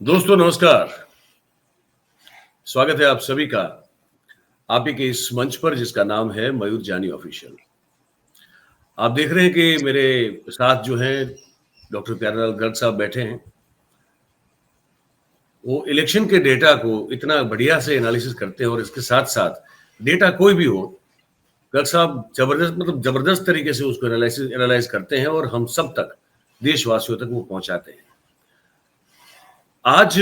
दोस्तों नमस्कार। स्वागत है आप सभी का आप ही के इस मंच पर जिसका नाम है मयूर जानी ऑफिशियल। आप देख रहे हैं कि मेरे साथ जो हैं डॉक्टर प्यारेलाल गर्ग साहब बैठे हैं। वो इलेक्शन के डेटा को इतना बढ़िया से एनालिसिस करते हैं और इसके साथ साथ डेटा कोई भी हो, गर्ग साहब जबरदस्त तरीके से उसको एनालाइज करते हैं और हम सब तक, देशवासियों तक वो पहुंचाते हैं। आज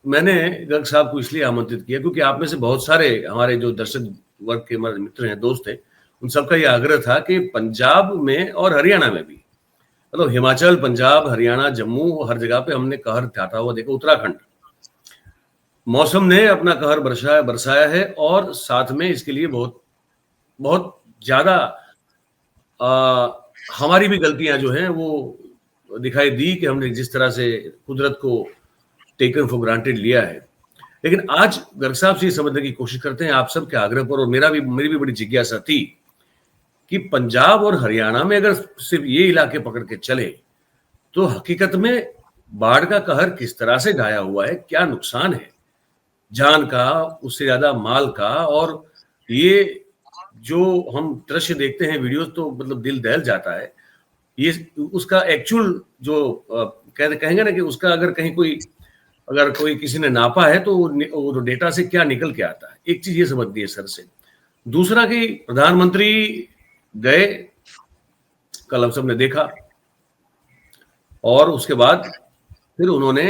मैंने गर्ग साहब को इसलिए आमंत्रित किया क्योंकि आप में से बहुत सारे हमारे जो दर्शक वर्ग के हमारे मित्र हैं, दोस्त हैं, उन सबका ये आग्रह था कि पंजाब में और हरियाणा में भी, मतलब हिमाचल, पंजाब, हरियाणा, जम्मू, हर जगह पे हमने कहर ढाता हुआ देखा। उत्तराखंड, मौसम ने अपना कहर बरसाया है और साथ में इसके लिए बहुत बहुत ज्यादा हमारी भी गलतियां जो हैं वो दिखाई दी कि हमने जिस तरह से कुदरत को टेकन फॉर ग्रांटेड लिया है। लेकिन आज गर्ग साहब से समझने की कोशिश करते हैं आप सब के आग्रह पर, और मेरी भी बड़ी जिज्ञासा थी कि पंजाब और हरियाणा में अगर सिर्फ ये इलाके पकड़ के चले तो हकीकत में बाढ़ का कहर किस तरह से ढाया हुआ है, क्या नुकसान है जान का, उससे ज्यादा माल का। और ये जो हम दृश्य देखते हैं, वीडियोस, तो मतलब दिल दहल जाता है। ये उसका एक्चुअल जो कहेंगे ना कि उसका अगर कोई किसी ने नापा है तो वो डेटा से क्या निकल के आता है, एक चीज ये समझनी है सर से। दूसरा कि प्रधानमंत्री गए, कल हम सब ने देखा, और उसके बाद फिर उन्होंने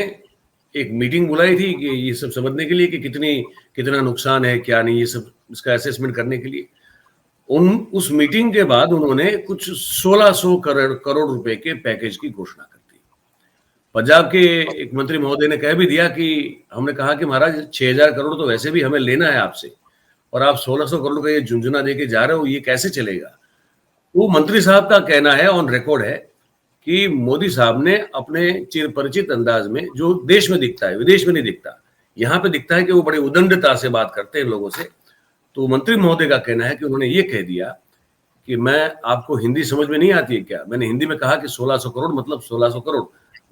एक मीटिंग बुलाई थी कि ये सब समझने के लिए कि कितना नुकसान है, क्या नहीं, ये सब इसका असेसमेंट करने के लिए। उस मीटिंग के बाद उन्होंने कुछ 1600 करोड़ रुपए के पैकेज की घोषणा कर दी। पंजाब के एक मंत्री महोदय ने कह भी दिया कि हमने कहा कि महाराज 6000 करोड़ तो वैसे भी हमें लेना है आपसे, और आप 1600 करोड़ का ये झुंझुना देके जा रहे हो, ये कैसे चलेगा। वो मंत्री साहब का कहना है, ऑन रिकॉर्ड है, कि मोदी साहब ने अपने चिर परिचित अंदाज में, जो देश में दिखता है विदेश में नहीं दिखता, यहाँ पे दिखता है कि वो बड़े उदंडता से बात करते हैं लोगों से। तो मंत्री महोदय का कहना है कि उन्होंने ये कह दिया कि मैं, आपको हिंदी समझ में नहीं आती है क्या, मैंने हिंदी में कहा कि 1600 करोड़ मतलब 1600 करोड़,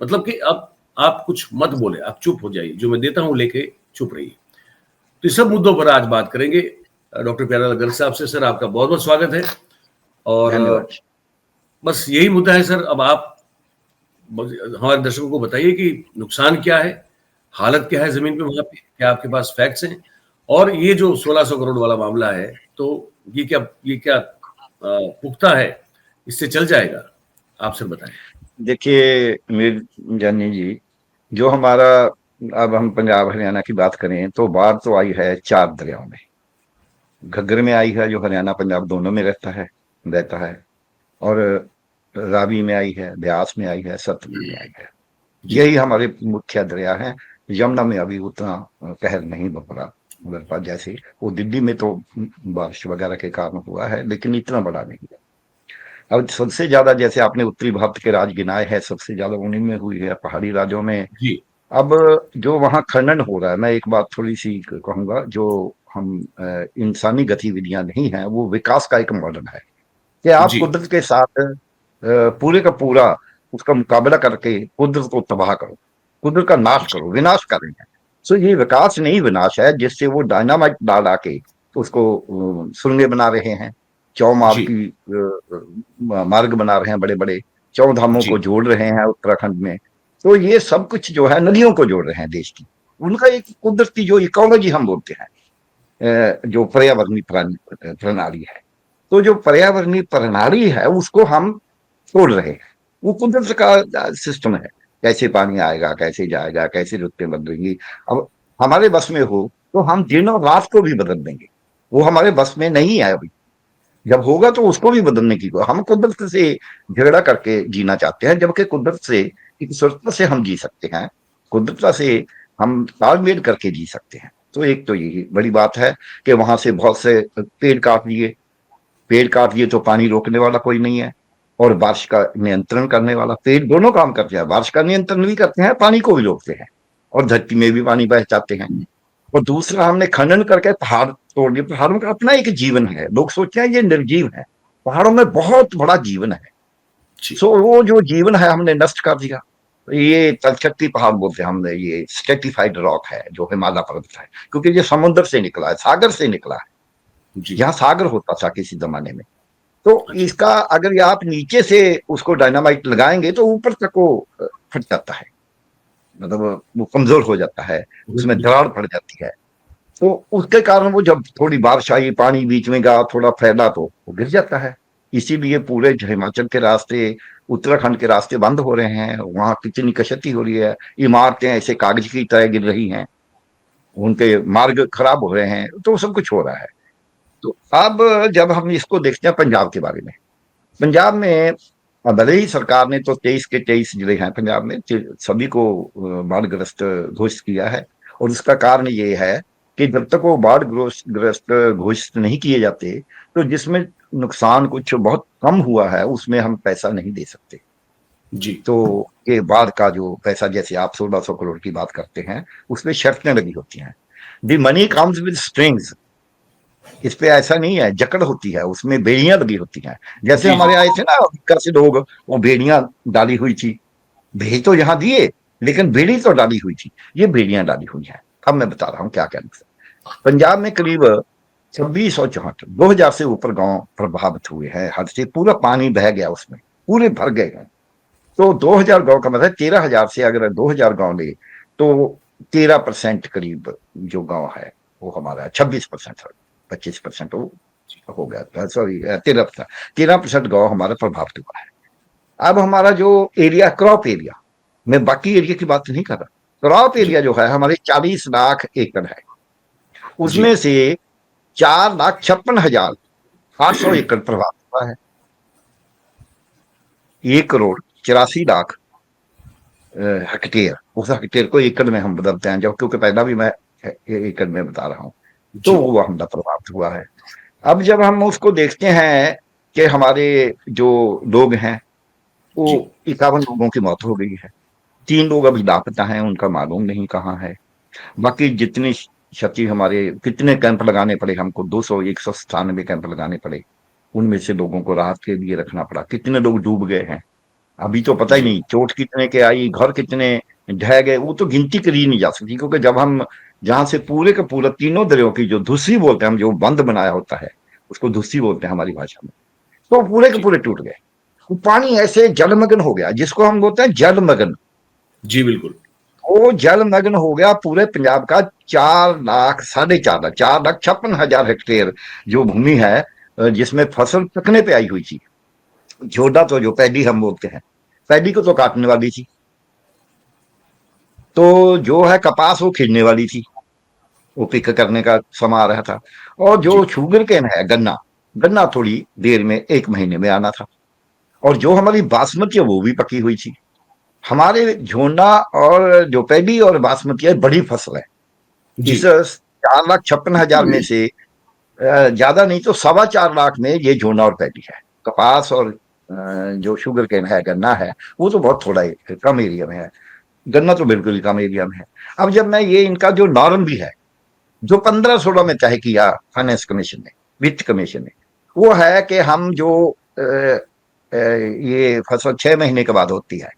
मतलब कि अब आप कुछ मत बोले, आप चुप हो जाइए, जो मैं देता हूं लेके चुप रहिए। तो इस सब मुद्दों पर आज बात करेंगे डॉक्टर प्यारेलाल गर्ग साहब से। सर आपका बहुत बहुत स्वागत है। और बस यही मुद्दा है सर, अब आप हमारे दर्शकों को बताइए कि नुकसान क्या है, हालत क्या है जमीन पे वहां पे, क्या आपके पास फैक्ट्स हैं, और ये जो 1600 करोड़ वाला मामला है तो ये क्या पुख्ता है, इससे चल जाएगा, आप सर बताएं। देखिए मीर जानी जी, जो हमारा, अब हम पंजाब हरियाणा की बात करें तो बाढ़ तो आई है 4 दरियाओं में। घग्गर में आई है, जो हरियाणा पंजाब दोनों में रहता है, और रावी में आई है, ब्यास में आई है, सतलुज में आई है। यही हमारे मुख्य दरिया हैं। यमुना में अभी उतना कहर नहीं बरपा, जैसे वो दिल्ली में तो बारिश वगैरह के कारण हुआ है, लेकिन इतना बड़ा नहीं है। अब सबसे ज्यादा, जैसे आपने उत्तरी भारत के राज गिनाए हैं, सबसे ज्यादा उन्हीं में हुई है, पहाड़ी राज्यों में। जी। अब जो वहाँ खनन हो रहा है, मैं एक बात थोड़ी सी कहूंगा, जो हम इंसानी गतिविधियां नहीं है, वो विकास का एक मॉडल है कि आप कुदरत के साथ पूरे का पूरा उसका मुकाबला करके कुदरत को तबाह करो, कुदरत का नाश करो, विनाश कर रहे हैं। तो ये विकास नहीं विनाश है, जिससे वो डायनामाइट डाल के उसको सुरंगें बना रहे हैं, चौमार्ग की मार्ग बना रहे हैं, बड़े बड़े 4 धामों को जोड़ रहे हैं उत्तराखंड में। तो ये सब कुछ जो है नदियों को जोड़ रहे हैं देश की, उनका एक कुदरती जो इकोलॉजी हम बोलते हैं, जो पर्यावरणीय प्रणाली है, तो जो पर्यावरणीय प्रणाली है उसको हम तोड़ रहे हैं। वो कुदरत का सिस्टम है, कैसे पानी आएगा, कैसे जाएगा, कैसे रुतें बदलेंगी। अब हमारे बस में हो तो हम दिन और रात को भी बदल देंगे, वो हमारे बस में नहीं है अभी। जब होगा तो उसको भी बदलने की, हम कुदरत से झगड़ा करके जीना चाहते हैं, जबकि कुदरत से एक सुरक्षा से हम जी सकते हैं, कुदरत से हम तालमेल करके जी सकते हैं। तो एक तो यही बड़ी बात है कि वहां से बहुत से पेड़ काट दिए तो पानी रोकने वाला कोई नहीं है, और बारिश का नियंत्रण करने वाला। पेड़ दोनों काम करते हैं, बारिश का नियंत्रण भी करते हैं, पानी को भी रोकते हैं, और धरती में भी पानी बह जाते हैं। और दूसरा, हमने खनन करके पहाड़ तोड़ दिए। पहाड़ों का अपना एक जीवन है, लोग सोचते हैं ये निर्जीव है, पहाड़ों में बहुत बड़ा जीवन है। सो वो जो जीवन है हमने नष्ट कर दिया। ये तलछटी पहाड़ बोलते हैं हमने, ये स्ट्रेटिफाइड रॉक है जो हिमालय पर्वत है, क्योंकि ये समुद्र से निकला है, सागर से निकला है। जी। यहाँ सागर होता था किसी जमाने में। तो अच्छा। इसका अगर ये आप नीचे से उसको डायनामाइट लगाएंगे तो ऊपर तक वो फट जाता है, मतलब वो कमजोर हो जाता है, उसमें बिल्कुल। दरार पड़ जाती है। तो उसके कारण वो जब थोड़ी बारिश आई, पानी बीच में गया, थोड़ा फैला, तो वो गिर जाता है। इसीलिए पूरे हिमाचल के रास्ते, उत्तराखंड के रास्ते बंद हो रहे हैं, वहां कितनी क्षति हो रही है, इमारतें ऐसे कागज की तरह गिर रही हैं, उनके मार्ग खराब हो रहे हैं, तो सब कुछ हो रहा है। तो अब जब हम इसको देखते हैं पंजाब के बारे में, पंजाब में भले ही सरकार ने तो 23 के 23 जिले हैं पंजाब में, सभी को बाढ़ग्रस्त घोषित किया है। और उसका कारण ये है कि जब तक वो बाढ़ग्रस्त घोषित नहीं किए जाते, तो जिसमें नुकसान कुछ बहुत कम हुआ है उसमें हम पैसा नहीं दे सकते। जी। तो ये बाढ़ का जो पैसा, जैसे आप 1600 करोड़ की बात करते हैं, उसमें शर्तें लगी होती हैं। The money comes with strings. इस पे ऐसा नहीं है, जकड़ होती है, उसमें बेड़ियां लगी होती हैं। जैसे जी। जी। हमारे आए थे ना अमेरिका से लोग, वो बेड़ियां डाली हुई थी, भेज तो यहाँ दिए लेकिन बेड़ी तो डाली हुई थी, ये बेड़ियां डाली हुई हैं। अब मैं बता रहा हूँ क्या क्या नुकसान। पंजाब में करीब 2664 2000 से ऊपर गांव प्रभावित हुए हैं, हद से पूरा पानी बह गया, उसमें पूरे भर गए गांव। तो 2000 गांव का मतलब 13,000 से अगर 2000 गांव ले, तो 13% करीब जो गांव है वो हमारा 26%, 25% हो गया, सॉरी 13% गांव हमारा प्रभावित हुआ है। अब हमारा जो एरिया, क्रॉप एरिया, मैं बाकी एरिया की बात नहीं कर रहा, क्रॉप जी। एरिया जो है हमारे 40 लाख एकड़ है, जी। उसमें से 4,56,800 एकड़ प्रभावित हुआ है। 1,84,00,000 हेक्टेयर, उस हेक्टेयर को एकड़ में हम बदलते हैं जब, क्योंकि पहला भी मैं एकड़ में बता रहा हूं, तो जी। वो हमला प्रभावित हुआ है। अब जब हम उसको देखते हैं कि हमारे जो लोग हैं, वो जी। 51 लोगों की मौत हो गई है, 3 लोग अभी लापता हैं, उनका मालूम नहीं कहाँ है। बाकी जितनी क्षति, हमारे कितने कैंप लगाने पड़े हमको, 197 कैंप लगाने पड़े, उनमें से लोगों को राहत के लिए रखना पड़ा। कितने लोग डूब गए हैं अभी तो पता ही जी। नहीं, चोट कितने के आई, घर कितने ढह गए, वो तो गिनती करी नहीं जा सकती, क्योंकि जब हम जहां से पूरे का पूरा तीनों दरियों की जो धुस्सी बोलते हैं हम, जो बंद बनाया होता है उसको धुस्सी बोलते हैं हमारी भाषा में, तो पूरे के जी। पूरे टूट गए। वो पानी ऐसे जलमग्न हो गया, जिसको हम बोलते हैं जलमग्न। जी। बिल्कुल। वो जलमग्न हो गया पूरे पंजाब का 4,00,000 4,50,000 4,56,000 हेक्टेयर जो भूमि है, जिसमें फसल पकने पे आई हुई थी। जोडा तो जो पैडी हम बोलते हैं, पैडी को तो काटने वाली थी, तो जो है कपास वो खिलने वाली थी, वो पिक करने का समय आ रहा था। और जो जी। शुगर केन है, गन्ना, गन्ना थोड़ी देर में 1 महीने में आना था। और जो हमारी बासमती है वो भी पकी हुई थी। हमारे झोना और जो पैडी और बासमती है बड़ी फसल है। जी। इस 4,56,000 में से ज्यादा नहीं तो 4,25 लाख में ये झोना और पैडी है। कपास और जो शुगर केन है, गन्ना है, वो तो बहुत थोड़ा कम एरिया में है। गन्ना तो बिल्कुल ही कम एरिया में है। अब जब मैं ये इनका जो नॉर्म भी है, जो 15-16 में तय किया फाइनेंस कमीशन ने, वित्त कमीशन ने, वो है कि हम जो ये फसल 6 महीने के बाद होती है,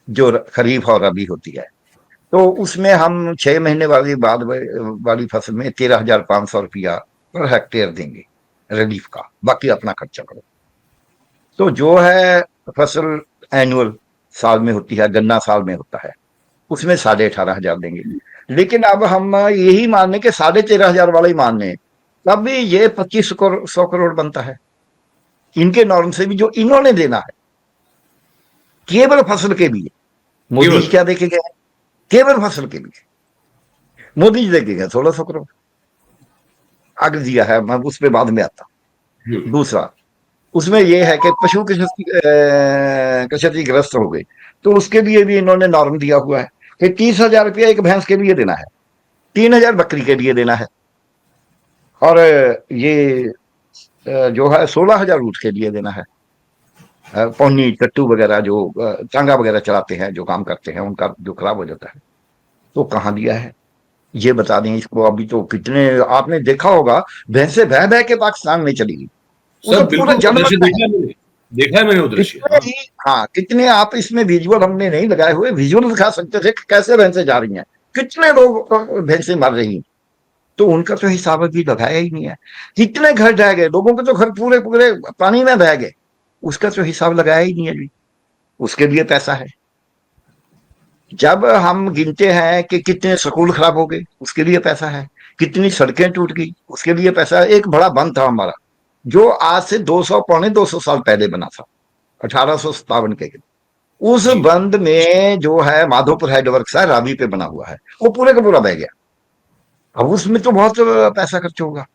जो खरीफ और रबी होती है, तो उसमें हम 6 महीने वाली बाद वाली फसल में 13,500 रुपया पर हेक्टेयर देंगे रिलीफ का, बाकी अपना खर्चा करो। तो जो है फसल एनुअल साल में होती है, गन्ना साल में होता है, उसमें 18,500 देंगे। लेकिन अब हम यही मान लें कि 13,500 वाला ही मान लें, तब भी ये 2500 करोड़ बनता है इनके नॉर्म से भी, जो इन्होंने देना है केवल फसल के लिए। मोदी जी केवल। क्या देके गए? केवल फसल के लिए मोदी जी देके गए 1,600 करोड़, आगे दिया है, मैं उस पर बाद में आता हूं। हम्म। दूसरा, उसमें यह है कि पशु क्षतिग्रस्त हो गए, तो उसके लिए भी इन्होंने नॉर्म दिया हुआ है कि 30,000 रुपया एक भैंस के लिए देना है, 3,000 बकरी के लिए देना है, और ये जो है 16,000 ऊँट के लिए देना है। पौनी टट्टू वगैरह जो टांगा वगैरह चलाते हैं, जो काम करते हैं, उनका जो खराब हो जाता है, तो कहाँ दिया है ये बता दें इसको। अभी तो कितने आपने देखा होगा, भैंसे बह बह के पाकिस्तान में चली गई, वो तो सर पूरा बिल्कुल, वो दृश्य जनमत है। देखा मैंने। देखा है मैंने वो दृश्य। कितने हाँ ही, हाँ, कितने आप इसमें विजुअल हमने नहीं लगाए हुए, विजुअल दिखा सकते थे कि कैसे भैंसे जा रही हैं, कितने लोग भैंसे मर रही हैं, तो उनका तो हिसाब अभी लगाया ही नहीं है। कितने घर ढह गए, लोगों के तो घर पूरे पूरे पानी में बह गए, उसका तो हिसाब लगाया ही नहीं है अभी। उसके लिए पैसा है। जब हम गिनते हैं कि कितने स्कूल खराब हो गए, उसके लिए पैसा है। कितनी सड़कें टूट गई, उसके लिए पैसा है। एक बड़ा बंद था हमारा, जो आज से 200 पौने 200 साल पहले बना था, 1857 के। उस जी बंद में जो है माधोपुर हेड वर्क्स है, रावी पे बना हुआ है, वो पूरे का पूरा बह गया। अब उसमें तो बहुत पैसा खर्च होगा।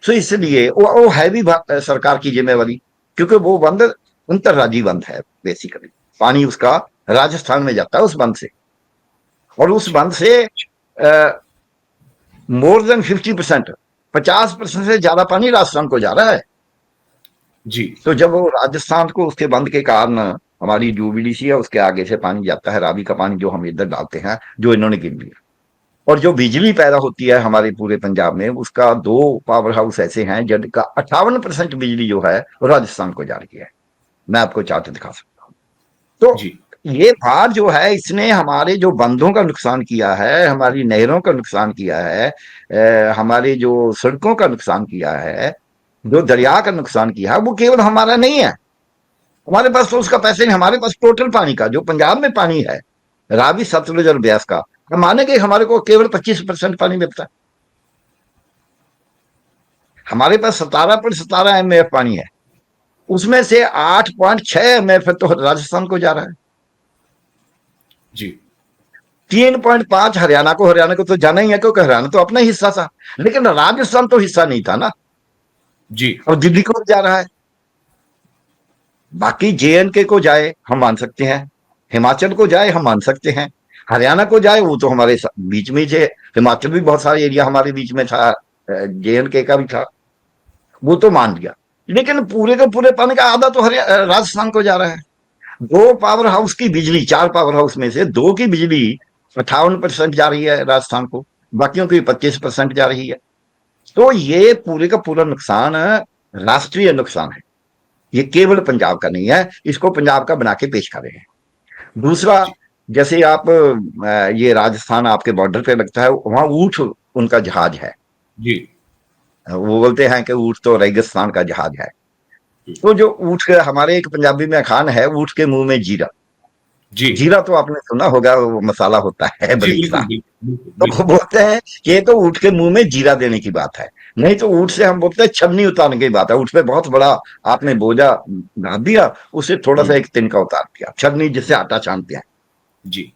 तो इसलिए वो है भी सरकार की जिम्मेवारी, क्योंकि वो बंद अंतर्राज्यीय बंद है बेसिकली। पानी उसका राजस्थान में जाता है उस बंद से, और उस अच्छा। बंद से मोर देन 50%, 50% से ज्यादा पानी राजस्थान को जा रहा है। जी तो जब वो राजस्थान को उसके बंद के कारण, हमारी जो बीडीसी है उसके आगे से पानी जाता है, रावी का पानी जो हम इधर डालते हैं, जो इन्होंने गिन लिया। और जो बिजली पैदा होती है हमारे पूरे पंजाब में, उसका 2 पावर हाउस ऐसे हैं जिनका 58% बिजली जो है वो राजस्थान को जा रही है। मैं आपको चार्ट दिखा सकता हूँ। तो जी ये भार जो है, इसने हमारे जो बंधों का नुकसान किया है, हमारी नहरों का नुकसान किया है, हमारे जो सड़कों का नुकसान किया है, जो दरिया का नुकसान किया है, वो केवल हमारा नहीं है। हमारे पास तो उसका पैसे नहीं, हमारे पास टोटल पानी का जो पंजाब में पानी है, रावी सतलुज और ब्यास का, हम माने कि हमारे को केवल 25% पानी मिलता है। हमारे पास 17.17 MF पानी है, उसमें से 8.6 MF तो राजस्थान को जा रहा है। जी 3.5 हरियाणा को तो जाना ही है, क्योंकि हरियाणा तो अपना ही हिस्सा था, लेकिन राजस्थान तो हिस्सा नहीं था ना, जी और दिल्ली को जा रहा है। बाकी JNK को जाए हम मान सकते हैं, हिमाचल को जाए हम मान सकते हैं, हरियाणा को जाए वो तो हमारे बीच में ही है। हिमाचल भी बहुत सारे एरिया हमारे बीच में था, JNK का भी था, वो तो मान लिया। लेकिन पूरे के पूरे पानी का आधा तो राजस्थान को जा रहा है। 2 पावर हाउस की बिजली, 4 पावर हाउस में से 2 की बिजली 58% जा रही है राजस्थान को, बाकियों की 25% जा रही है। तो ये पूरे का पूरा नुकसान राष्ट्रीय नुकसान है, ये केवल पंजाब का नहीं है, इसको पंजाब का बना के पेश कर रहे हैं। दूसरा, जी जैसे आप ये राजस्थान आपके बॉर्डर पे लगता है, वहां ऊंट उनका जहाज है। जी वो बोलते हैं कि ऊंट तो रेगिस्तान का जहाज है। जी तो जो ऊंट के, हमारे एक पंजाबी में अखान है, ऊंट के मुंह में जीरा। जी जीरा तो आपने सुना होगा, वो मसाला होता है जी बारीक सा। बिल्कुल बिल्कुल बिल्कुल तो वो बिल्कुल। बोलते हैं कि ये तो ऊंट के मुंह में जीरा देने की बात है। नहीं तो ऊंट से हम बोलते हैं छन्नी उतारने की बात है। ऊंट पे बहुत बड़ा आपने बोझा लाद दिया, उसे थोड़ा सा एक तिनका उतार दिया, छन्नी जिससे आटा छानते हैं, जी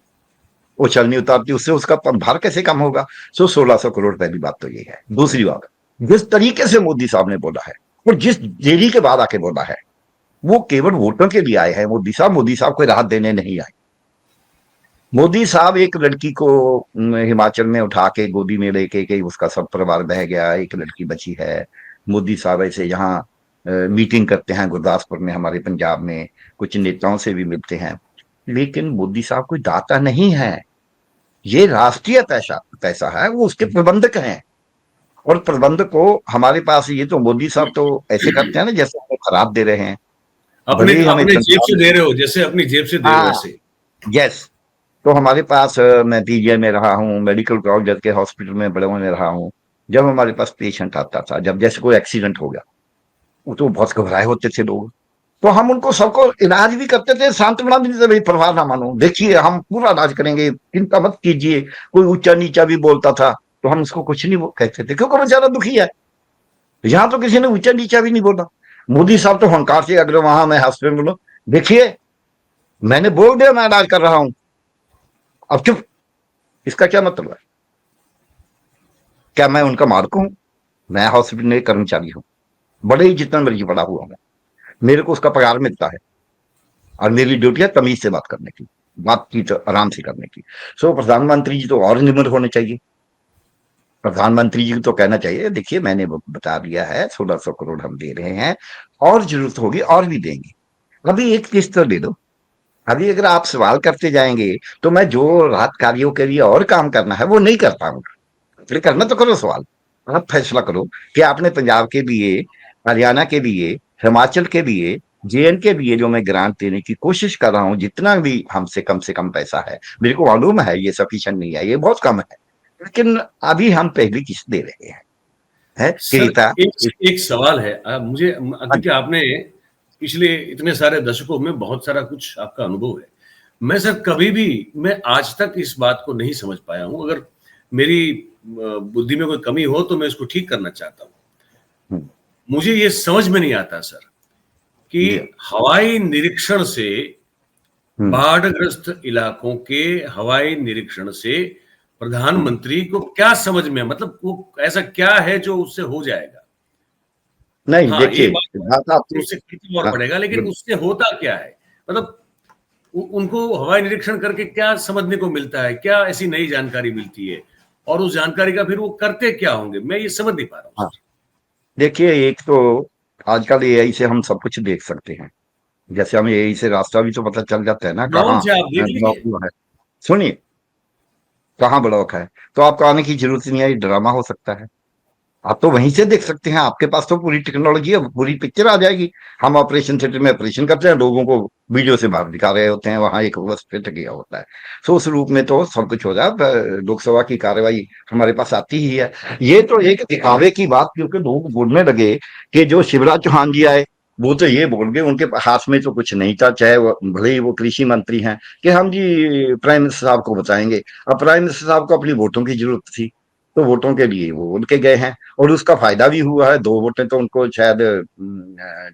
वो छलनी उतारती, उससे उसका भार कैसे कम होगा। 1600 करोड़, पहली बात तो ये है। दूसरी बात, जिस तरीके से मोदी साहब ने बोला है और जिस देरी के बाद आके बोला है, वो केवल वोटों के लिए आए हैं। मोदी साहब कोई राहत देने नहीं आए। मोदी साहब एक लड़की को हिमाचल में उठा के गोदी में लेके के उसका सब परिवार बह गया, एक लड़की बची है। मोदी साहब ऐसे यहाँ मीटिंग करते हैं गुरदासपुर में, हमारे पंजाब में कुछ नेताओं से भी मिलते हैं, लेकिन मोदी साहब कोई दाता नहीं है। ये राष्ट्रीय पैसा पैसा है, वो उसके प्रबंधक हैं। और प्रबंधक को हमारे पास, ये तो मोदी साहब तो ऐसे करते हैं ना जैसे हमें खराब दे रहे हैं, अपने भले ही हमें अपने जेब तनख्वाह से दे मिले। रहे हो, जैसे अपनी जेब से दे रहे हो हाँ, ऐसे। यस। तो हमारे पास मैं PGI में रहा हूँ, मेडिकल कॉलेज के हॉस्पिटल में बड़े में रहा हूँ। जब हमारे पास पेशेंट आता था, जब जैसे कोई एक्सीडेंट हो गया, वो तो बहुत घबराए होते थे लोग। तो हम उनको सबको इलाज भी करते थे, सांत्वना भी देते थे, भाई परवाह ना मानो, देखिए हम पूरा इलाज करेंगे, चिंता मत कीजिए। कोई ऊंचा नीचा भी बोलता था तो हम उसको कुछ नहीं कहते थे, क्योंकि बेचारा दुखी है। यहां तो किसी ने ऊंचा नीचा भी नहीं बोला। मोदी साहब तो हंकार से अगर वहां मैं हॉस्पिटल में बोलो, देखिए मैंने बोल दिया मैं इलाज कर रहा हूं, अब चुप। इसका क्या मतलब है? क्या मैं उनका मालिक हूं? मैं हॉस्पिटल में कर्मचारी हूं, बड़े ही जितना मर्जी पड़ा हुआ मैं, मेरे को उसका पगार मिलता है, और मेरी ड्यूटी है तमीज से बात करने की, बातचीत आराम से करने की। सो प्रधानमंत्री जी तो और निम्र होने चाहिए। प्रधानमंत्री जी को तो कहना चाहिए, देखिए मैंने बता दिया है, 1600 करोड़ हम दे रहे हैं, और जरूरत होगी और भी देंगे। अभी एक किस्त तो दे दो। अभी अगर आप सवाल करते जाएंगे तो मैं जो राहत कार्यों के लिए और काम करना है वो नहीं कर पाऊंगा। फिर करना तो करो सवाल, आप फैसला करो कि आपने पंजाब के लिए, हरियाणा के लिए, हिमाचल के लिए जे लिए जो मैं ग्रांट देने की कोशिश कर रहा हूँ, जितना भी हमसे कम से कम पैसा है, मेरे को मालूम है ये सफिशिएंट नहीं है, ये बहुत कम है, लेकिन अभी हम पहली किस्त दे रहे हैं, है सर क्रेता। एक सवाल है मुझे, क्योंकि आपने पिछले इतने सारे दशकों में बहुत सारा कुछ आपका अनुभव है। मैं सर कभी भी, मैं आज तक इस बात को नहीं समझ पाया हूँ। अगर मेरी बुद्धि में कोई कमी हो तो मैं इसको ठीक करना चाहता हूँ। हम्म, मुझे ये समझ में नहीं आता सर कि जी, हवाई निरीक्षण से, हम्म, बाढ़ग्रस्त इलाकों के हवाई निरीक्षण से हम्म। प्रधानमंत्री को क्या समझ में, मतलब वो ऐसा क्या है जो उससे हो जाएगा? नहीं हाँ, ये देखिए, बात बात तो आपने, उससे खींचना और हाँ, पड़ेगा, लेकिन उससे होता क्या है? मतलब उनको हवाई निरीक्षण करके क्या समझने को मिलता है? क्या ऐसी नई जानकारी मिलती है? और उस जानकारी का फिर वो करते क्या होंगे? मैं ये समझ नहीं पा रहा हूँ हाँ, सर। देखिए एक तो आजकल एआई से हम सब कुछ देख सकते हैं, जैसे हमें एआई से रास्ता भी तो पता चल जाता है ना, ड्रोन कहाँ से आप देख ब्लॉक लीजिए। हुआ है। सुनिए, कहाँ ब्लॉक है, तो आपको आने की जरूरत ही नहीं है, ये ड्रामा हो सकता है। आप तो वहीं से देख सकते हैं, आपके पास तो पूरी टेक्नोलॉजी है, पूरी पिक्चर आ जाएगी। हम ऑपरेशन थिएटर में ऑपरेशन करते हैं, लोगों को वीडियो से बाहर दिखा रहे होते हैं, वहां एक बस फिट गया होता है। तो उस रूप में तो सब कुछ हो जाए। लोकसभा की कार्यवाही हमारे पास आती ही है। ये तो एक दिखावे की बात, क्योंकि लोग बोलने लगे कि जो शिवराज चौहान जी आए, वो तो ये बोल गए, उनके हाथ में तो कुछ नहीं था, चाहे वो भले ही वो कृषि मंत्री हैं, कि हम जी प्राइम मिनिस्टर साहब को बताएंगे। अब प्राइम मिनिस्टर साहब को अपनी वोटों की जरूरत थी, तो वोटों के लिए वो उनके गए हैं, और उसका फायदा भी हुआ है। 2 वोटें तो उनको शायद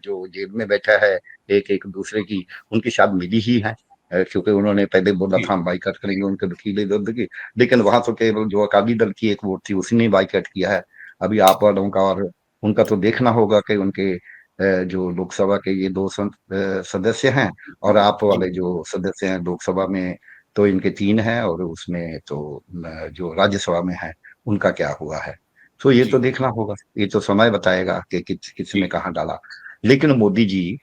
जो जेल में बैठा है एक एक दूसरे की, उनकी शायद मिली ही है, क्योंकि उन्होंने पहले बोला जी, था हम बाइकआउट करेंगे उनके वकील दर्द की, लेकिन वहां तो केवल जो अकाली दल की एक वोट थी उसी ने बाइकआउट किया है। अभी आप वालों का और उनका तो देखना होगा कि उनके जो लोकसभा के ये 2 सदस्य हैं, और आप जी, वाले जो सदस्य हैं लोकसभा में, तो इनके 3 हैं, और उसमें तो जो राज्यसभा में है उनका क्या हुआ है। तो ये तो जी, देखना होगा, ये तो समय बताएगा कि किसने जी, कहाँ डाला। लेकिन मोदी जी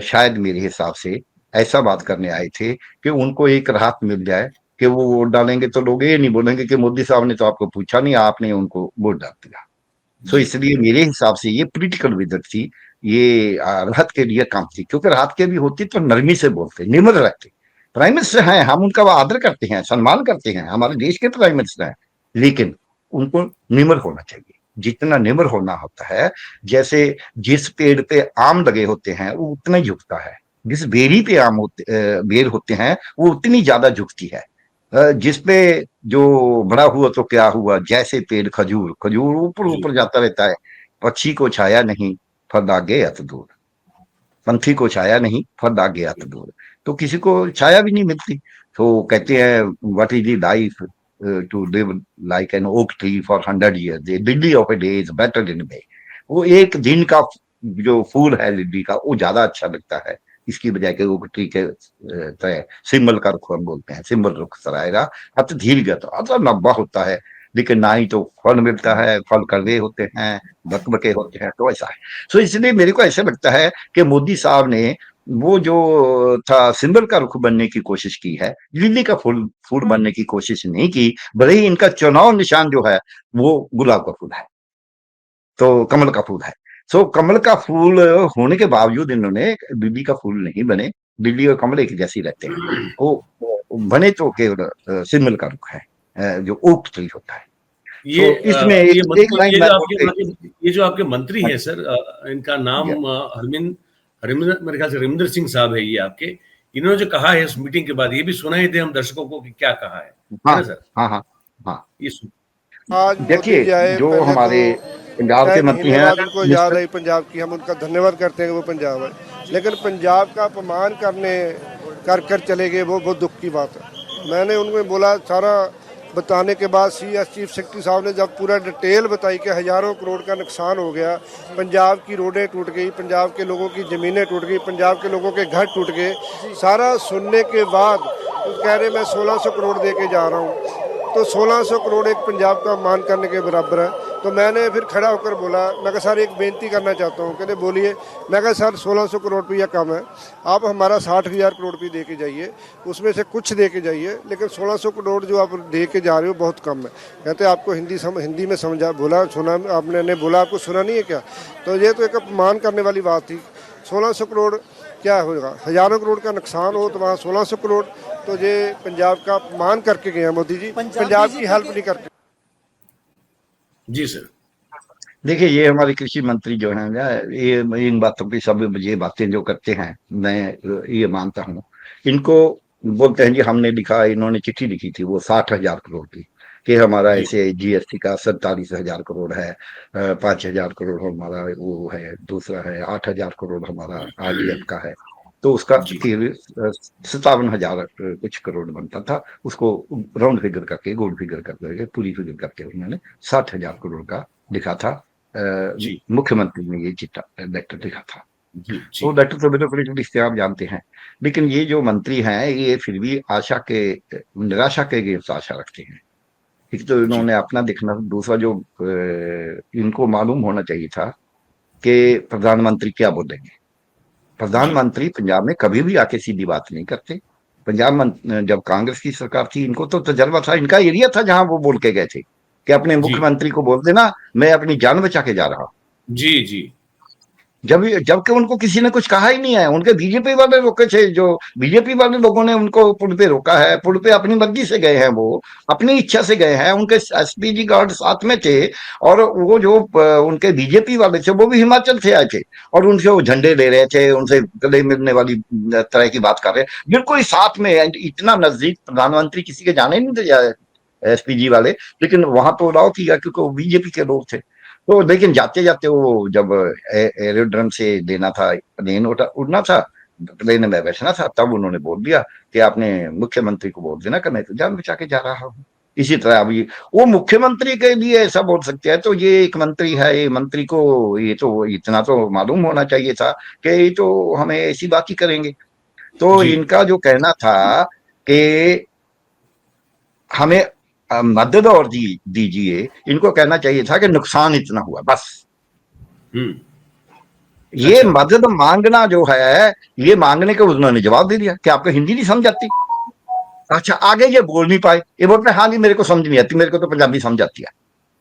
शायद मेरे हिसाब से ऐसा बात करने आए थे कि उनको एक राहत मिल जाए, कि वो वोट डालेंगे तो लोग ये नहीं बोलेंगे कि मोदी साहब ने तो आपको पूछा नहीं, आपने उनको वोट डाल दिया। सो जी, इसलिए मेरे हिसाब से ये पॉलिटिकल विजट थी, ये राहत के लिए काम थी, क्योंकि राहत के भी होती तो नरमी से बोलते, निम्र रहते। प्राइम मिनिस्टर हैं, हम उनका आदर करते हैं, सम्मान करते हैं, हमारे देश के प्राइम मिनिस्टर हैं, लेकिन उनको निम्र होना चाहिए, जितना निम्र होना होता है। जैसे जिस पेड़ पे आम लगे होते हैं वो उतना ही झुकता है, जिस बेरी पे बेर होते हैं वो उतनी ज्यादा झुकती है। जिसपे जो बड़ा हुआ तो क्या हुआ, जैसे पेड़ खजूर, खजूर ऊपर जी, ऊपर जाता रहता है, पक्षी को छाया नहीं, फल आगे अत दूर, पंछी को छाया नहीं, फल आगे अत दूर, तो किसी को छाया भी नहीं मिलती। तो कहते हैं what is the life to live like an oak tree for 100 years, the lily of a day is better than May. वो एक दिन का जो फूल है लिली का, वो ज्यादा अच्छा लगता है इसकी बजाय के ओक ट्री के तरह सिमल का रुख हम बोलते हैं, सिमल रुख सरायरा अत धीर गत, अतः लंबा होता है, लेकिन ना ही तो फल मिलता है, फल कड़वे होते हैं, बकबके होते हैं, तो ऐसा है। सो इसलिए मेरे को ऐसा लगता है कि मोदी साहब ने वो जो था सिंबल का रुख बनने की कोशिश की है, लिली का फूल फूल बनने की कोशिश नहीं की। भले ही इनका चुनाव निशान जो है वो गुलाब का फूल है, तो कमल का फूल है। सो कमल का फूल होने के बावजूद इन्होंने लिली का फूल नहीं बने। लिली और कमल एक जैसे ही रहते हैं, वो बने तो केवल सिंबल का रुख है, जो ओक ट्री होता है। सो इसमें ये एक लाइन ये मैं जो बोल आपके के, वहाँ के, ये जो आपके मंत्री हाँ हैं सर, इनका जी, नाम हरिंदर, मेरे ख्याल से हरिंदर सिंह साहब है ये आपके। इन्होंने जो कहा है इस मीटिंग के बाद, ये भी सुनाई दे हम दर्शकों को कि क्या कहा है हाँ ना सर? हाँ हाँ हाँ। ये सुन। आज मोदी देखिए, जी आए, जो पहले तो हमारे पंजाब के 6 मंत्री महीने हैं बाद उनको याद मिस्टर, आई पंजाब की, हम उनका धन्यवाद करते हैं कि वो पंजाब आए, लेकिन पंजाब का अपमान करने कर कर चले गए, वो बहुत दुख की बात है। मैंने उनको बोला, सारा बताने के बाद CS चीफ सेक्रेटरी साहब ने जब पूरा डिटेल बताई कि हज़ारों करोड़ का नुकसान हो गया, पंजाब की रोडें टूट गई, पंजाब के लोगों की ज़मीनें टूट गई, पंजाब के लोगों के घर टूट गए, सारा सुनने के बाद वो कह रहे मैं 1600 करोड़ दे के जा रहा हूँ। तो 1600 करोड़ एक पंजाब का मान करने के बराबर है। तो मैंने फिर खड़ा होकर बोला, मैं कहा सर एक बेनती करना चाहता हूँ। कहते बोलिए। मैं कहा सर 1600 करोड़ रुपया कम है, आप हमारा 60,000 करोड़ रुपये दे के जाइए, उसमें से कुछ दे के जाइए, लेकिन 1600 करोड़ जो आप दे के जा रहे हो बहुत कम है। कहते आपको हिंदी में समझा, बोला सुना आपने, बोला आपको सुना नहीं है क्या? तो ये तो एक अपमान करने वाली बात थी। 1600 करोड़ क्या होगा, हजारों करोड़ का नुकसान हो तो वहाँ 1600 करोड़। तो ये पंजाब का अपमान करके गए हैं मोदी जी, पंजाब की हेल्प नहीं करके। जी सर। देखिए, ये हमारे कृषि मंत्री जो हैं ना, ये इन बातों की सब ये बातें जो करते हैं, मैं ये मानता हूँ। इनको बोलते हैं जी हमने लिखा, इन्होंने चिट्ठी लिखी थी वो 60,000 करोड़ की, कि हमारा जी ऐसे जीएसटी का 47,000 करोड़ है, 5,000 करोड़ हमारा वो है, दूसरा है 8,000 करोड़ हमारा आरडीएफ का है। तो उसका जी 57,000 कुछ करोड़ बनता था, उसको राउंड फिगर करके, गोल्ड फिगर करके, पूरी फिगर करके उन्होंने 60,000 करोड़ का लिखा था। जी मुख्यमंत्री ने ये चिट्ठा लेटर लिखा था। जी तो जी लेटर तो मेरे को लिखते आप जानते हैं, लेकिन ये जो मंत्री हैं ये फिर भी आशा के निराशा के अगेंस्ट आशा रखते हैं। एक तो जी इन्होंने अपना देखना, दूसरा जो इनको मालूम होना चाहिए था कि प्रधानमंत्री क्या बोलेंगे। जी प्रधानमंत्री पंजाब में कभी भी आके सीधी बात नहीं करते। जब कांग्रेस की सरकार थी, इनको तो तजर्बा था, इनका एरिया था जहां वो बोल के गए थे कि अपने जी मुख्यमंत्री को बोल देना मैं अपनी जान बचा के जा रहा हूं। जी जी जबकि उनको किसी ने कुछ कहा ही नहीं है, उनके बीजेपी वाले रोके थे, जो बीजेपी वाले लोगों ने उनको पुल पे रोका है। पुल पे अपनी मर्जी से गए हैं, वो अपनी इच्छा से गए हैं, उनके एसपीजी गार्ड साथ में थे। और वो जो उनके बीजेपी वाले थे वो भी हिमाचल से आए थे, और उनसे वो झंडे ले रहे थे, उनसे गले मिलने वाली तरह की बात कर रहे हैं, बिल्कुल साथ में, इतना नजदीक। प्रधानमंत्री किसी के जाने नहीं थे एसपीजी वाले, लेकिन वहां तो अलाउ किया क्योंकि वो बीजेपी के लोग थे। तो लेकिन जाते जाते वो जब एरोड्रम से लेना था, प्लेन उड़ना था, प्लेन में बैठना था, तब उन्होंने बोल दिया कि आपने मुख्यमंत्री को बोल देना कि मैं तो जान बचा के जा रहा हूँ। इसी तरह अभी वो मुख्यमंत्री के लिए ऐसा बोल सकते हैं, तो ये एक मंत्री है, ये मंत्री को ये तो इतना तो मालूम होना चाहिए था कि ये तो हमें ऐसी बात ही करेंगे। तो जी इनका जो कहना था कि हमें मदद और दीजिए, इनको कहना चाहिए था कि नुकसान इतना हुआ बस। हम्म। ये अच्छा मदद मांगना जो है, ये मांगने के उन्होंने जवाब दे दिया कि आपको हिंदी नहीं समझ आती। अच्छा, आगे ये बोल नहीं पाए, ये बोलते हाँ जी मेरे को समझ नहीं आती, मेरे को तो पंजाबी समझ आती है।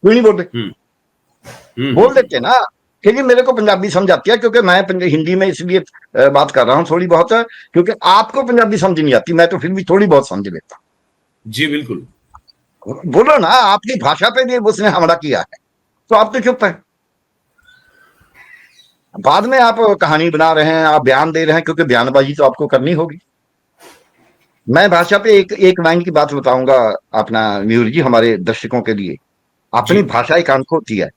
क्यों नहीं बोल रहे? हम्म बोल देते ना कि जी मेरे को पंजाबी समझ आती है, क्योंकि मैं हिंदी में इसलिए बात कर रहा हूँ थोड़ी बहुत, क्योंकि आपको पंजाबी समझ नहीं आती, मैं तो फिर भी थोड़ी बहुत समझ लेता जी बिल्कुल। हूँ। बोलो ना, आपकी भाषा पे भी उसने हमला किया है, तो आप तो चुप है। बाद में आप कहानी बना रहे हैं, आप बयान दे रहे हैं, क्योंकि बयानबाजी तो आपको करनी होगी। मैं भाषा पे एक एक लाइन की बात बताऊंगा अपना, मयूर जी, हमारे दर्शकों के लिए। जी अपनी भाषा एक आंख होती है।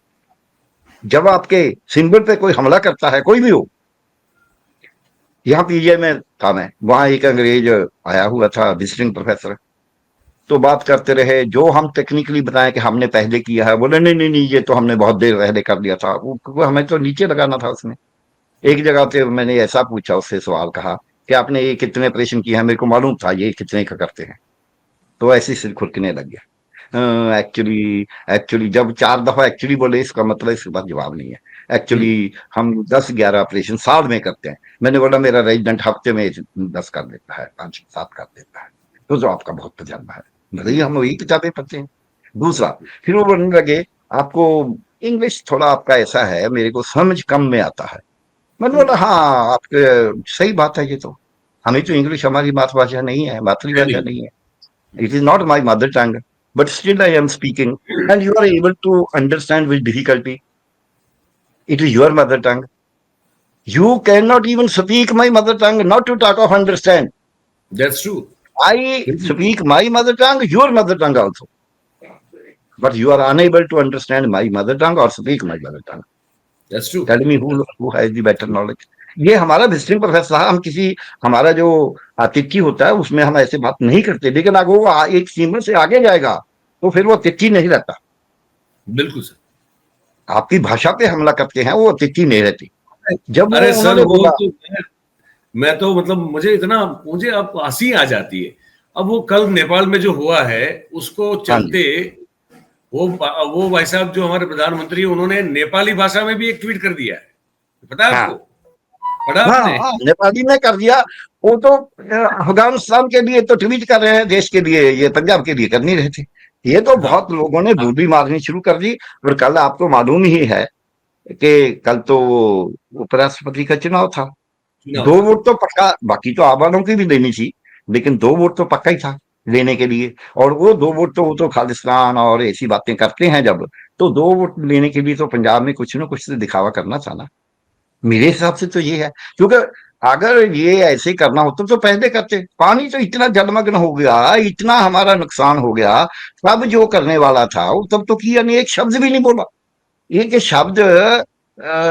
जब आपके सिंबल पे कोई हमला करता है, कोई भी हो, यहाँ पीजीआई में था मैं, वहां एक अंग्रेज आया हुआ था, विजिटिंग प्रोफेसर। तो बात करते रहे, जो हम टेक्निकली बताएं कि हमने पहले किया है, बोले नहीं नहीं नहीं, ये तो हमने बहुत देर पहले कर लिया था। वो हमें तो नीचे लगाना था उसने। एक जगह पे मैंने ऐसा पूछा उससे, सवाल कहा कि आपने ये कितने ऑपरेशन किए हैं, मेरे को मालूम था ये कितने का करते हैं। तो ऐसे सिर खुरकने लग गया। एक्चुअली एक्चुअली जब 4 दफा एक्चुअली बोले, इसका मतलब इसके बाद जवाब नहीं है। हम्म एक्चुअली हम 10-11 ऑपरेशन साल में करते हैं। मैंने बोला मेरा रेजिडेंट हफ्ते में 10 कर देता है, 5-7 कर देता है। तो आपका बहुत तजर्बा है। भले ही हम वही किताबें पढ़ते हैं। दूसरा, फिर वो बोलने लगे आपको इंग्लिश थोड़ा आपका ऐसा है, मेरे को समझ कम में आता है। मैंने बोला हाँ, आपके सही बात है, ये तो हमें तो इंग्लिश हमारी मातृभाषा नहीं है, मातृभाषा नहीं नहीं है। It is not my mother tongue, but still I am speaking and you are able to understand with difficulty. It is your mother tongue. You can not even speak my mother tongue, not to talk of understand. That's true. I बिल्कुल speak my mother tongue, your mother tongue also, but you are unable to understand my mother tongue or speak my mother tongue. That's true. Tell me who has the better knowledge. ये हमारा visiting professor था। हम किसी, हमारा जो अतिथि होता है उसमें हम ऐसे बात नहीं करते, लेकिन अगर वो एक सीमा से आगे जाएगा तो फिर वो अतिथि नहीं रहता। बिल्कुल सर। आपकी भाषा पे हमला करते हैं, वो अतिथि नहीं रहती। जब वो अरे सर उन्होंने वो बोला, तो मैं तो मतलब मुझे अब हंसी आ जाती है। अब वो कल नेपाल में जो हुआ है उसको हाँ जी, चलते वो भाई साहब जो हमारे प्रधानमंत्री उन्होंने नेपाली भाषा में भी एक ट्वीट कर दिया है। पता है आपको? हाँ पढ़ा हाँ आपने? हाँ, नेपाली में कर दिया। वो तो अफगानिस्तान के लिए तो ट्वीट कर रहे हैं, देश के लिए, ये पंजाब के लिए कर नहीं रहे थे। ये तो हाँ बहुत लोगों ने दूरबी मारनी शुरू कर दी। और कल आपको मालूम ही है कि कल तो उपराष्ट्रपति का चुनाव था। चुना 2 था। वोट तो पक्का, बाकी तो आप वालों की भी देनी थी, लेकिन 2 वोट तो पक्का ही था लेने के लिए। और वो 2 वोट तो वो तो खालिस्तान और ऐसी बातें करते हैं जब, तो 2 वोट लेने के लिए तो पंजाब में कुछ ना कुछ तो दिखावा करना था ना। मेरे हिसाब से तो ये है, क्योंकि अगर ये ऐसे करना होता तो पहले करते। पानी तो इतना जलमग्न हो गया, इतना हमारा नुकसान हो गया, तब जो करने वाला था वो तब तो किया नहीं, एक शब्द भी नहीं बोला। एक शब्द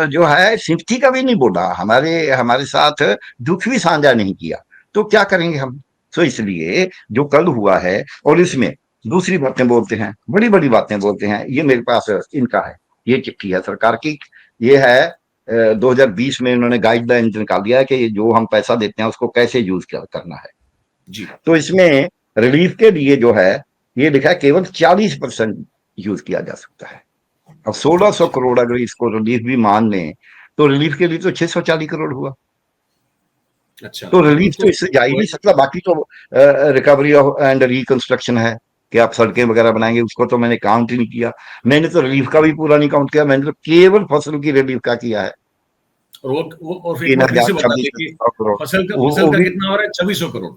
जो है सिंपथी का भी नहीं बोला, हमारे हमारे साथ दुख भी साझा नहीं किया। तो क्या करेंगे हम? तो इसलिए जो कल हुआ है, और इसमें दूसरी बातें बोलते हैं, बड़ी बड़ी बातें बोलते हैं। ये मेरे पास इनका है, ये चिट्ठी है सरकार की। ये है 2020 में इन्होंने गाइडलाइन निकाल दिया है कि जो हम पैसा देते हैं उसको कैसे यूज करना है। जी। तो इसमें रिलीफ के लिए जो है ये लिखा है केवल 40% यूज किया जा सकता है। अब 1600 करोड़ अगर इसको रिलीफ भी मान लें, तो रिलीफ के लिए तो 640 करोड़ हुआ। अच्छा, तो वो रिलीफ तो तो इससे जा ही नहीं सकता। बाकी तो रिकवरी एंड रिकंस्ट्रक्शन है कि आप सड़कें वगैरह बनाएंगे, उसको तो मैंने काउंट ही नहीं किया। मैंने तो रिलीफ का भी पूरा नहीं काउंट किया, मैंने तो केवल फसल की रिलीफ का किया है। और वो और एक तीन बार फिर हजार से बता छब्बीस दें कि सौ करोड़ फसल वो का भी कितना हो रहा है? 2600 करोड़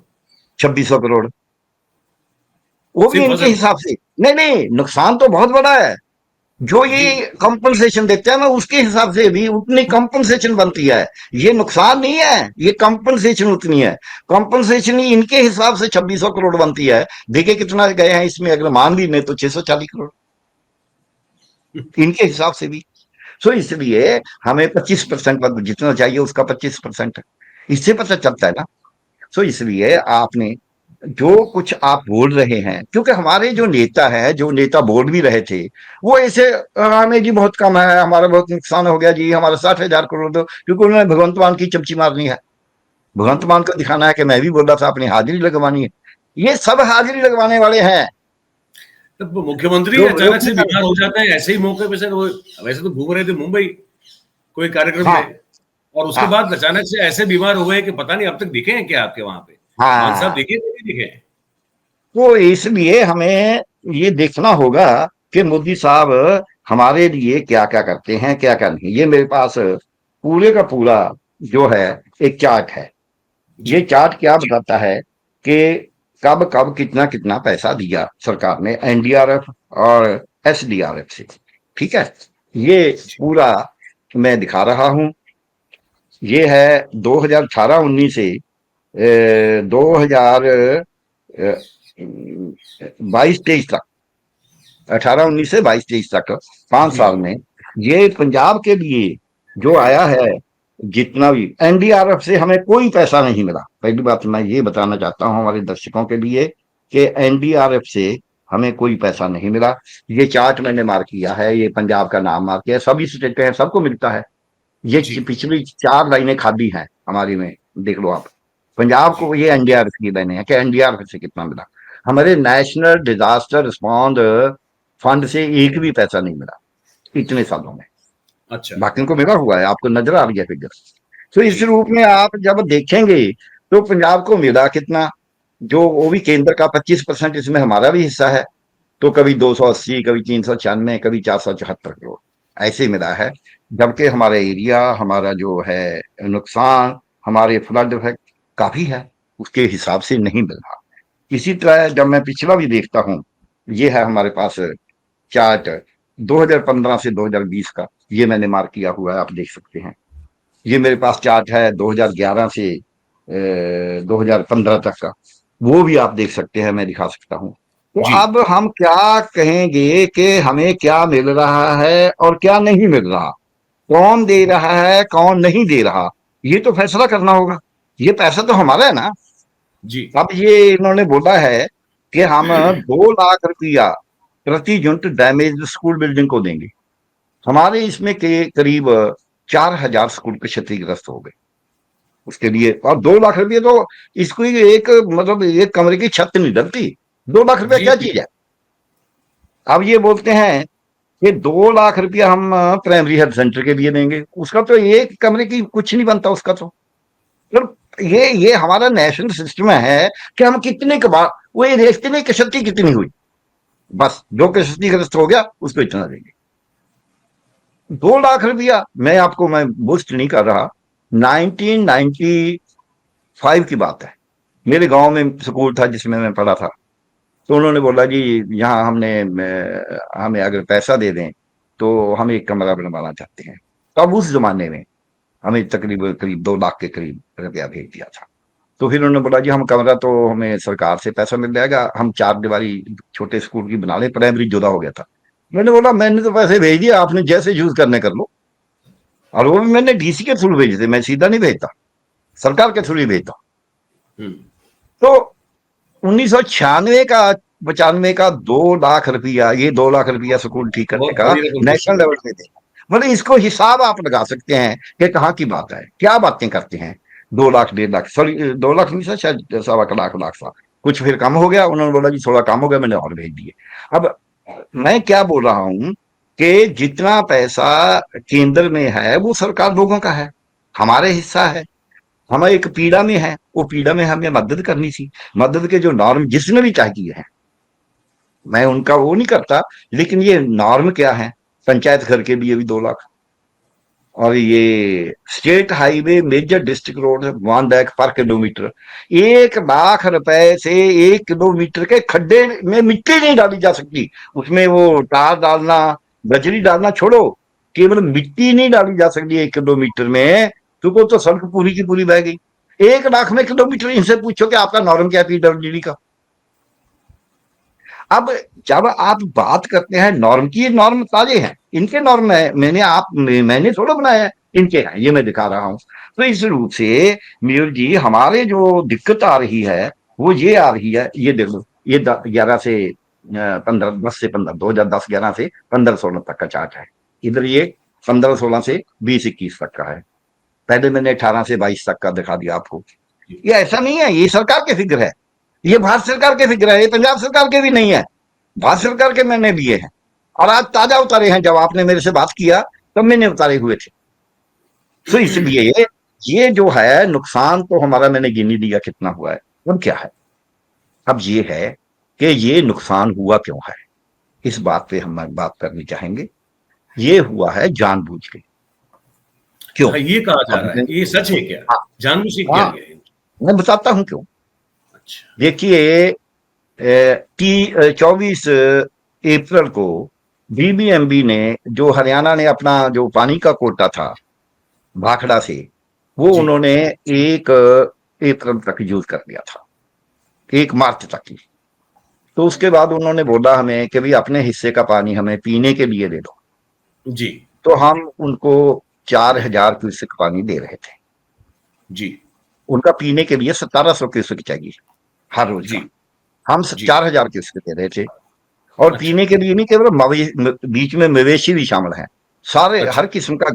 2600 करोड़, वो भी सिर्फ इनके फसल। हिसाब से। नहीं नहीं, नुकसान तो बहुत बड़ा है। जो जी। ये कंपनसेशन देते हैं ना, उसके हिसाब से भी उतनी कंपनसेशन बनती है। ये नुकसान नहीं है, ये कंपनसेशन उतनी है। कंपनसेशन ही इनके हिसाब से 2600 करोड़ बनती है। देखिए कितना गए हैं इसमें, अगर मान भी नहीं तो 640 करोड़ इनके हिसाब से भी। सो इसलिए हमें 25% जितना चाहिए उसका 25%, इससे पता चलता है ना। सो इसलिए आपने जो कुछ आप बोल रहे हैं, क्योंकि हमारे जो नेता है, जो नेता बोल भी रहे थे, वो ऐसे हमें जी बहुत कम है, हमारा बहुत नुकसान हो गया जी, हमारा 60,000 करोड़ दो, क्योंकि उन्होंने भगवंत मान की चमची मारनी है। भगवंत मान को दिखाना है कि मैं भी बोल रहा था, अपनी हाजिरी लगवानी है। ये सब हाजिरी लगवाने वाले हैं। तब मुख्यमंत्री जो अचानक से बीमार हो जाते हैं ऐसे ही मौके पे सर। वो वैसे तो घूम रहे थे मुंबई कोई कार्यक्रम हाँ पे, और उसके हाँ बाद अचानक से ऐसे बीमार हो गए कि पता नहीं अब तक दिखे हैं क्या आपके वहां पे? मान साहब हाँ, दिखे कि नहीं दिखे? तो इसलिए हमें ये देखना होगा कि मोदी साहब हमारे लिए क्या क्या करते हैं, क्या क्या नहीं। ये मेरे पास पूरे का पूरा जो है एक चार्ट है। जी। ये चार्ट क्या बताता है कि कब कब कितना कितना पैसा दिया सरकार ने एनडीआरएफ और एसडीआरएफ से। ठीक है, ये जी। पूरा मैं दिखा रहा हूं। ये है 2018-19 से 2022-23 तक, 18-19 से 22-23 तक, 5 साल जी। में ये पंजाब के लिए जो आया है, जितना भी एनडीआरएफ से हमें कोई पैसा नहीं मिला। पहली बात मैं ये बताना चाहता हूं हमारे दर्शकों के लिए कि एनडीआरएफ से हमें कोई पैसा नहीं मिला। ये चार्ट मैंने मार्क किया है, ये पंजाब का नाम मार्क किया है, सभी स्टेट हैं, सबको मिलता है। ये जी। पिछली 4 लाइनें खाली हैं हमारी में, देख लो आप। पंजाब जी। को ये एनडीआरएफ की लाइनें हैं कि एनडीआरएफ से कितना मिला। हमारे नेशनल डिजास्टर रिस्पॉन्ड फंड से एक भी पैसा नहीं मिला इतने सालों में। अच्छा। बाकियों को मिला हुआ है, आपको नजर आ रही है फिगर। तो इस जी। रूप में आप जब देखेंगे तो पंजाब को मिला कितना, जो वो भी केंद्र का 25%, इसमें हमारा भी हिस्सा है। तो कभी 280, कभी 396, कभी 474 करोड़ ऐसे मिला है। जबकि हमारा एरिया, हमारा जो है नुकसान, हमारे फ्लड इफेक्ट काफी है, उसके हिसाब से नहीं मिल रहा। इसी तरह जब मैं पिछला भी देखता हूँ, ये है हमारे पास चार्ट 2015 से 2020 का, ये मैंने मार्क किया हुआ है, आप देख सकते हैं। ये मेरे पास चार्ट है 2011 से 2015 तक का, वो भी आप देख सकते हैं, मैं दिखा सकता हूँ। तो जी। अब हम क्या कहेंगे कि हमें क्या मिल रहा है और क्या नहीं मिल रहा, कौन दे रहा है कौन नहीं दे रहा, ये तो फैसला करना होगा। ये पैसा तो हमारा है ना। जी। अब ये इन्होंने बोला है कि हम 2 लाख रुपया प्रति यूनिट डैमेज स्कूल बिल्डिंग को देंगे। हमारे इसमें के करीब 4,000 स्कूल के क्षतिग्रस्त हो गए। उसके लिए और 2 लाख रुपये तो इसको एक मतलब एक कमरे की छत नहीं डलती। 2 लाख रुपया जी। क्या जी। चीज है? अब ये बोलते हैं कि 2 लाख रुपया हम प्राइमरी हेल्थ सेंटर के लिए देंगे, उसका तो एक कमरे की कुछ नहीं बनता उसका तो। ये हमारा नेशनल सिस्टम है कि हम कितने के बाद वो ये देखते नहीं कि क्षति कितनी हुई, बस जो कि क्षतिग्रस्त हो गया उसको इतना देंगे। 2 लाख रुपया मैं आपको मैं बुस्ट नहीं कर रहा, 1995 की बात है। मेरे गांव में स्कूल था जिसमें मैं पढ़ा था। तो उन्होंने बोला जी यहाँ हमें अगर पैसा दे दें तो हम एक कमरा बनवाना चाहते हैं। तब उस जमाने में हमें तकरीबन करीब 2 लाख के करीब रुपया भेज दिया था। तो फिर उन्होंने बोला जी हम कमरा तो हमें सरकार से पैसा मिल जाएगा, हम 4 दीवारी छोटे स्कूल की बना लें। प्राइमरी जुदा हो गया था। मैंने बोला मैंने तो पैसे भेज दिए, आपने जैसे यूज करने कर लो। और वो भी मैंने डीसी के थ्रू भेजे थे, मैं सीधा नहीं भेजता, सरकार के थ्रू ही भेजता। तो 1996 का 95 का 2 लाख रुपया, ये 2 लाख रुपया स्कूल ठीक करने का नेशनल लेवल पे थे। मतलब इसको हिसाब आप लगा सकते हैं कि कहाँ की बात है, क्या बातें करते हैं। 2 लाख 1.5 लाख, सॉरी 2 लाख नहीं था शायद, 1.25 लाख था। कुछ फिर कम हो गया, उन्होंने बोला जी थोड़ा कम हो गया, मैंने और भेज दिए। अब मैं क्या बोल रहा हूं कि जितना पैसा केंद्र में है वो सरकार लोगों का है, हमारे हिस्सा है। हम एक पीड़ा में है, वो पीड़ा में हमें मदद करनी थी। मदद के जो नॉर्म जिसने भी चाहे किए हैं, मैं उनका वो नहीं करता, लेकिन ये नॉर्म क्या है। पंचायत घर के लिए भी 2 लाख, और ये state highway major district road 1 lakh पर किलोमीटर, 1 लाख रुपए से 1 किलोमीटर के खड्डे में मिट्टी नहीं डाली जा सकती। उसमें वो टार डालना, बजरी डालना छोड़ो, केवल मिट्टी नहीं डाली जा सकती 1 किलोमीटर में। तो सड़क पूरी की पूरी बह गई। 1 लाख में किलोमीटर। इनसे पूछो कि आपका नॉर्म क्या है पीडब्ल्यूडी का। अब जब आप बात करते हैं नॉर्म की, नॉर्म ताजे हैं, इनके नॉर्म है, मैंने थोड़ा बनाया है, इनके हैं, ये मैं दिखा रहा हूं। तो इस रूप से मीर जी हमारे जो दिक्कत आ रही है वो ये आ रही है। ये देख लो, ये 11 से 15, 10 से 15, 2010-11 से 15-16 तक का चार्ट है। इधर ये 15-16 से 20-21 तक का है। पहले मैंने 18 से 22 तक का दिखा दिया आपको। ये ऐसा नहीं है, ये सरकार के फिगर है, ये भारत सरकार के फिगर है, ये पंजाब सरकार के भी नहीं है, भारत सरकार के मैंने लिए हैं। और आज ताजा उतारे हैं, जब आपने मेरे से बात किया तब मैंने उतारे हुए थे। तो इसलिए ये जो है नुकसान तो हमारा मैंने गिनी दिया कितना हुआ है। अब क्या है, अब ये है कि ये नुकसान हुआ क्यों है, इस बात पे हम बात करनी चाहेंगे। ये हुआ है जानबूझ के। क्यों ये कहा जा रहा है, ये सच है क्या? हाँ, जानबूझ के किया गया है? मैं बताता हूं क्यों। अच्छा, देखिए 24 अप्रैल को बीबीएमबी ने, जो हरियाणा ने अपना जो पानी का कोटा था भाखड़ा से, वो उन्होंने 1 अप्रैल तक यूज कर लिया था, 1 मार्च तक ही। तो उसके बाद उन्होंने बोला हमें कि भाई अपने हिस्से का पानी हमें पीने के लिए दे दो जी। तो हम उनको 4000 क्यूसेक पानी दे रहे थे जी। उनका पीने के लिए 1700 क्यूसेक चाहिए हर रोज का, हम 4000 क्यूसेक दे रहे थे। और पीने के लिए नहीं, केवल बीच में मवेशी भी शामिल हैं, सारे हर किस्म का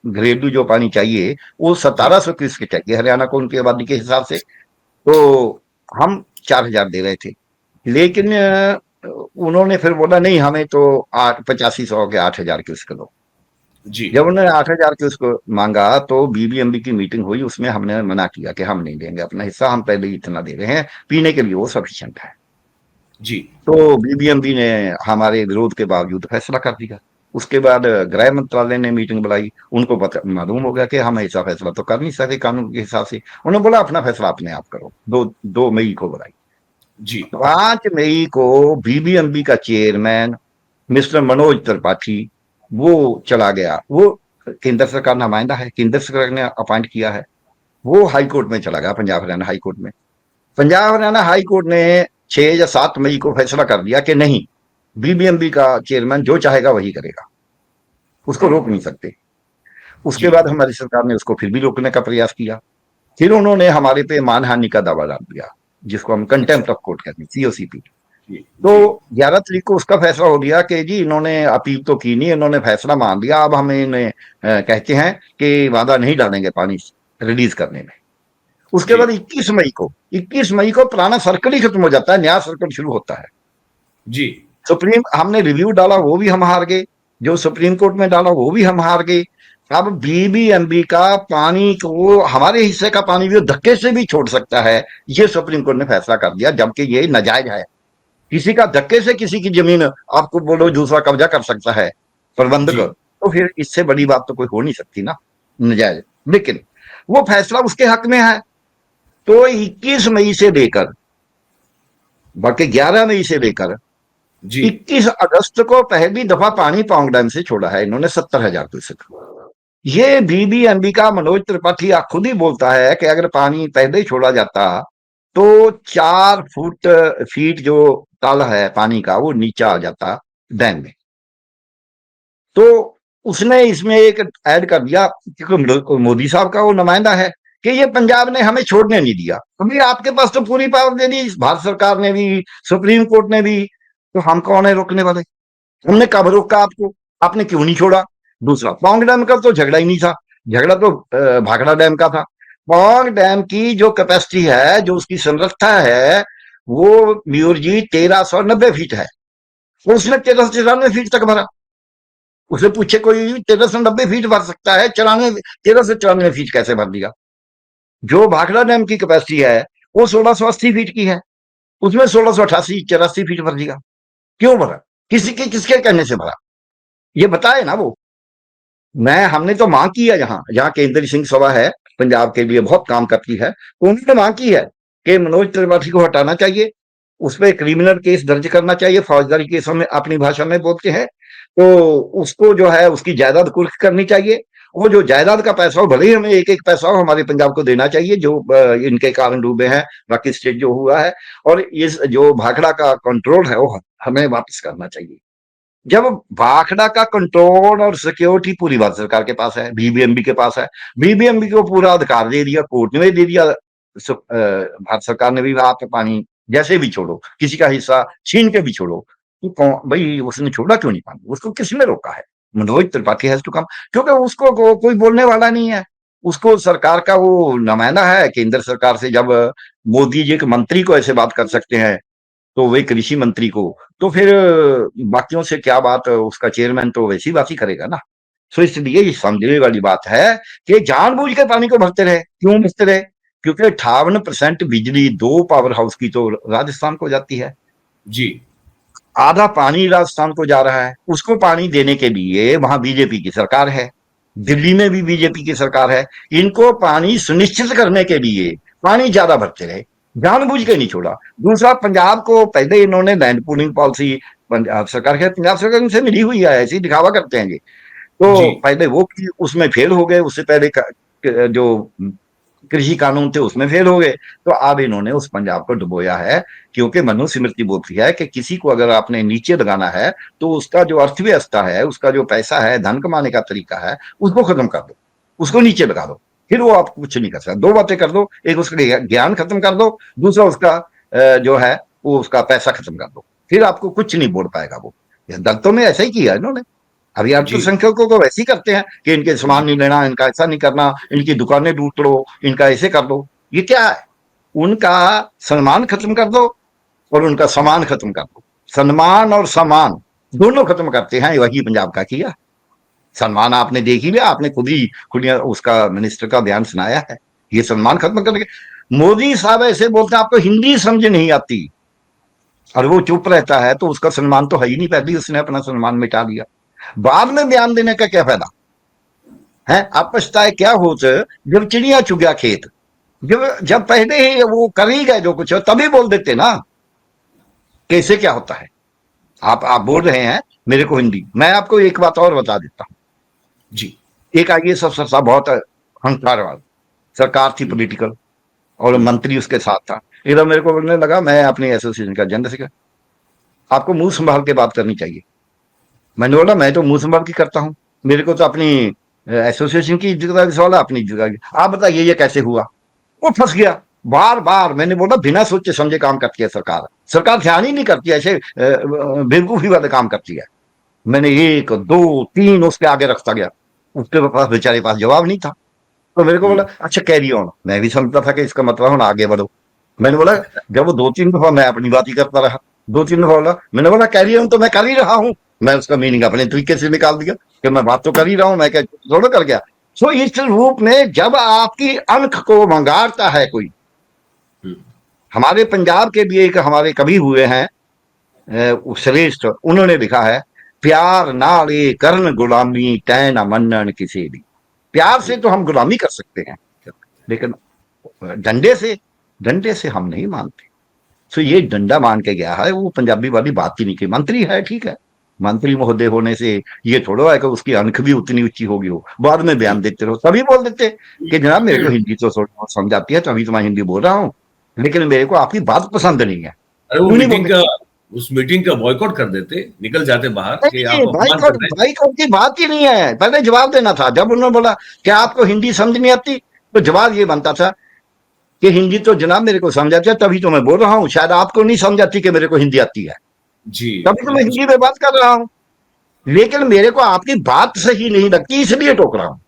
घरेलू जो पानी चाहिए वो 1700 क्यूसेक चाहिए हरियाणा को, उनकी आबादी के हिसाब से। तो हम 4000 दे रहे थे, लेकिन उन्होंने फिर बोला नहीं हमें तो 8500 के 8000 क्यूसेक दो। जब उन्होंने 8000 क्यूसेक मांगा तो बीबीएमबी की मीटिंग हुई, उसमें हमने मना किया कि हम नहीं देंगे अपना हिस्सा, हम पहले ही इतना दे रहे हैं, पीने के लिए वो सफिशिएंट है जी। तो बीबीएमबी ने हमारे विरोध के बावजूद फैसला कर दिया। उसके बाद गृह मंत्रालय ने मीटिंग बुलाई, उनको मालूम हो गया कि हम ऐसा फैसला तो कर नहीं सकते कानून के हिसाब से। उन्होंने बोला अपना फैसला अपने आप करो। 2 मई को बुलाई जी। 5 मई को बीबीएमबी का चेयरमैन मिस्टर मनोज त्रिपाठी वो चला गया, वो केंद्र सरकार नुमाइंदा है, केंद्र सरकार ने अपॉइंट किया है, वो हाई कोर्ट में चला गया, पंजाब हरियाणा हाई कोर्ट में। पंजाब हरियाणा हाई कोर्ट ने 6 या 7 मई को फैसला कर दिया कि नहीं, बीबीएमबी का चेयरमैन जो चाहेगा वही करेगा, उसको रोक नहीं सकते। उसके बाद हमारी सरकार ने उसको फिर भी रोकने का प्रयास किया। फिर उन्होंने हमारे पे मानहानि का दावा डाल दिया, जिसको हम कंटेम्प्ट ऑफ कोर्ट कहते हैं, सीओसीपी। तो 11 तारीख को उसका फैसला हो गया कि जी इन्होंने अपील तो की नहीं, इन्होंने फैसला मान लिया, अब हम इन्हें कहते हैं कि वादा नहीं डालेंगे पानी रिलीज करने में। उसके बाद 21 मई को पुराना सर्कल ही खत्म हो जाता है, नया सर्कल शुरू होता है जी। हमने रिव्यू डाला, वो भी हम हार गए, जो सुप्रीम कोर्ट में डाला वो भी हम हार गए। अब बीबीएमबी का पानी को, हमारे हिस्से का पानी भी धक्के से भी छोड़ सकता है, ये सुप्रीम कोर्ट ने फैसला कर दिया, जबकि ये नाजायज है। किसी का धक्के से किसी की जमीन आपको बोलो दूसरा कब्जा कर सकता है प्रबंधक, तो फिर इससे बड़ी बात तो कोई हो नहीं सकती ना, नाजायज। लेकिन वो फैसला उसके हक में है। तो 21 मई से लेकर, बल्कि 11 मई से लेकर जी 21 अगस्त को पहली दफा पानी पौंग डैम से छोड़ा है इन्होंने 70,000 क्यूसेक। ये बीबीएमबी का मनोज त्रिपाठी खुद ही बोलता है कि अगर पानी पहले ही छोड़ा जाता तो 4 फीट जो तल है पानी का वो नीचा आ जाता डैम में। तो उसने इसमें एक ऐड कर दिया, क्योंकि मोदी साहब का वो नुमाइंदा है, कि ये पंजाब ने हमें छोड़ने नहीं दिया। अभी आपके पास तो पूरी पावर दे दी भारत सरकार ने भी, सुप्रीम कोर्ट ने भी, तो हम कौन है रोकने वाले? हमने कब रोका आपको? आपने क्यों नहीं छोड़ा? दूसरा, पौंग डैम का तो झगड़ा ही नहीं था, झगड़ा तो भाखड़ा डैम का था। पौंग डैम की जो कैपेसिटी है, जो उसकी संरचना है, वो म्यूर जी 1390 फीट है। उसने 1394 फीट तक भरा। उसे पूछे कोई 1390 फीट भर सकता है, 1394 फीट कैसे भर दिया? जो भाखड़ा डैम की कैपेसिटी है वो 1680 फीट की है, उसमें 1688-84 फीट भर दिया। क्यों भरा? किसके कहने से भरा? ये बताए ना वो। हमने तो मांग की है, जहां जहां केंद्रीय सिंह सभा है, पंजाब के लिए बहुत काम करती है, तो उन्होंने मांग की है कि मनोज त्रिपाठी को हटाना चाहिए, उस पर क्रिमिनल केस दर्ज करना चाहिए, फौजदारी केस में अपनी भाषा में बोलते हैं, तो उसको जो है उसकी जायदाद कुर्क करनी चाहिए। वो जो जायदाद का पैसा हो, भले ही हमें एक एक पैसा हो, हमारे पंजाब को देना चाहिए जो इनके कारण डूबे हैं, बाकी स्टेट जो हुआ है, और इस जो भाखड़ा का कंट्रोल है वो हमें वापस करना चाहिए। जब भाखड़ा का कंट्रोल और सिक्योरिटी पूरी भारत सरकार के पास है, बीबीएमबी के पास है, बीबीएमबी को पूरा अधिकार दे दिया, कोर्ट ने भी दे दिया, भारत सरकार ने भी, आप पानी जैसे भी छोड़ो, किसी का हिस्सा छीन के भी छोड़ो, तो कौन भाई? उसने छोड़ा क्यों नहीं पानी? उसको किसने रोका है? Manoj Tripathi has to come, क्योंकि उसको कोई बोलने वाला नहीं है। उसको सरकार का वो नुमाइंदा है केंद्र सरकार से। जब मोदी जी एक मंत्री को ऐसे बात कर सकते हैं, तो वे कृषि मंत्री को, तो फिर बाकियों से क्या बात? उसका चेयरमैन तो वैसी बात ही करेगा ना। सो इसलिए ये समझने वाली बात है कि जानबूझ के पानी को भरते रहे। क्यों भरते रहे? क्योंकि 58% बिजली 2 पावर हाउस की तो राजस्थान को जाती है, जी आधा पानी राजस्थान को जा रहा है। उसको पानी देने के लिए वहां बीजेपी की सरकार है, दिल्ली में भी बीजेपी की सरकार है। इनको पानी सुनिश्चित करने के लिए पानी ज्यादा भरते रहे, जानबूझ के नहीं छोड़ा। दूसरा, पंजाब को पहले इन्होंने लैंड पूलिंग पॉलिसी, पंजाब सरकार है, पंजाब सरकार इनसे मिली हुई है, ऐसी दिखावा करते हैं ये, जी तो पहले वो उसमें फेल हो गए। उससे पहले जो कृषि कानून थे उसमें फेल हो गए। तो अब इन्होंने उस पंजाब को डुबोया है, क्योंकि मनुस्मृति बोलती है कि किसी को अगर आपने नीचे लगाना है तो उसका जो अर्थव्यवस्था है, उसका जो पैसा है, धन कमाने का तरीका है, उसको खत्म कर दो, उसको नीचे लगा दो, फिर वो आप कुछ नहीं कर सकते। 2 बातें कर दो, एक उसका ज्ञान खत्म कर दो, दूसरा उसका जो है वो उसका पैसा खत्म कर दो, फिर आपको कुछ नहीं बोल पाएगा वो। दलितों में ऐसा ही किया इन्होंने। अभी जी अल्पसंख्यकों को वैसे ही करते हैं कि इनके सामान नहीं लेना, इनका ऐसा नहीं करना, इनकी दुकानें लूट लो, इनका ऐसे कर दो। ये क्या है? उनका सम्मान खत्म कर दो और उनका सामान खत्म कर दो। सम्मान और सामान दोनों खत्म करते हैं, वही पंजाब का किया। सम्मान आपने देख ही लिया, आपने खुद ही उसका मिनिस्टर का बयान सुनाया है। ये सम्मान खत्म करके मोदी साहब ऐसे बोलते हैं, आपको हिंदी समझ नहीं आती, और वो चुप रहता है, तो उसका सम्मान तो है ही नहीं, पहले उसने अपना सम्मान मिटा दिया। बाद में बयान देने का क्या फायदा है? आप पछताए क्या होते जब चिड़िया चुग गया खेत। जब जब पहले ही वो कर ही गए जो कुछ, तभी बोल देते ना कैसे क्या होता है। आप बोल रहे हैं मेरे को हिंदी, मैं आपको एक बात और बता देता हूँ। जी एक आईएएस अफसर था, बहुत अहंकार वाला, सरकार थी पॉलिटिकल, और मंत्री उसके साथ था। एकदम मेरे को बोलने लगा, मैं अपनी एसोसिएशन का जनरल सेक्रेटरी, आपको मुंह संभाल के बात करनी चाहिए। मैंने बोला मैं तो मुंह संभाल के करता हूँ, मेरे को तो अपनी एसोसिएशन की इज्जत का सवाल है, अपनी इज्जत का। आप बताइए ये कैसे हुआ? वो फंस गया। बार बार मैंने बोला बिना सोचे समझे काम करती है सरकार, सरकार ध्यान ही नहीं करती, ऐसे बेवकूफी वाले काम करती है। मैंने 1 2 3 उसके आगे रखता गया, उसके पास बेचारे पास जवाब नहीं था। तो मेरे को बोला अच्छा कैरी ऑन। मैं भी समझता था कि इसका मतलब हम आगे बढ़ो। मैंने बोला, जब वो 2-3 दफा, मैं अपनी बात ही करता रहा, 2-3 दफा बोला, मैंने बोला कैरी ऑन तो मैं कर ही रहा हूँ। मैं उसका मीनिंग अपने तरीके से निकाल दिया कि मैं बात तो कर ही रहा हूँ, मैं क्या थोड़ा कर गया। सो इस रूप में जब आपकी अंख को मंगारता है कोई, हमारे पंजाब के भी एक हमारे कवि हुए हैं श्रेष्ठ, उन्होंने लिखा है, प्यार नाले करन गुलामी तै न मनन किसी भी। प्यार से तो हम गुलामी कर सकते हैं, लेकिन डंडे से हम नहीं मानते। तो ये डंडा मान के गया है, वो पंजाबी वाली बात ही नहीं की। मंत्री है, ठीक है, मंत्री महोदय होने से ये थोड़ा है कि उसकी अंख भी उतनी ऊंची होगी, हो बाद में बयान देते रहो, तभी बोल देते कि जनाब मेरे को हिंदी तो समझ आती है, तभी तो मैं हिंदी बोल रहा हूँ, लेकिन मेरे को आपकी बात पसंद नहीं है। अरे वो क्यों नहीं मीटिंग बोलते? का उस मीटिंग का बॉयकॉट कर देते, निकल जाते बाहर कि नहीं, आप अपमान कर रहे हैं। बाइकआउट की बात ही नहीं है, पहले जवाब देना था। जब उन्होंने बोला कि आपको हिंदी समझ नहीं आती, तो जवाब ये बनता था कि हिंदी तो जनाब मेरे को समझ आती है, तभी तो मैं बोल रहा हूँ, शायद आपको नहीं समझ आती कि मेरे को हिंदी आती है, जी, तभी तो मैं बिल्कुल हिंदी में बात कर रहा हूँ। लेकिन मेरे को आपकी बात सही नहीं लगती, इसलिए टोक रहा हूँ।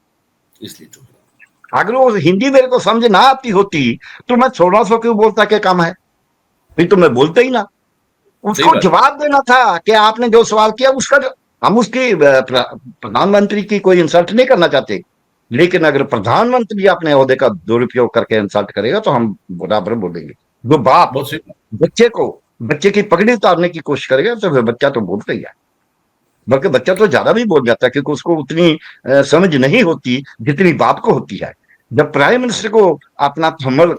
इसलिए तो अगर वो हिंदी मेरे को समझ ना आती होती तो मैं 1600 क्यों बोलता क्या काम है, फिर तो मैं बोलता ही ना। सही उसको बात है। जवाब देना था कि आपने जो सवाल किया उसका हम उसकी प्रधानमंत्री की कोई इंसल्ट नहीं करना चाहते, लेकिन अगर प्रधानमंत्री अपने ओहदे का दुरुपयोग करके इंसल्ट करेगा तो हम बराबर बोलेंगे। जो बाप बहुत सही। बच्चे की पगड़ी उतारने की कोशिश करेगा तो फिर बच्चा तो बोलता ही है, बल्कि बच्चा तो ज्यादा भी बोल जाता है, क्योंकि उसको उतनी समझ नहीं होती जितनी बाप को होती है। जब प्राइम मिनिस्टर को अपना थंबल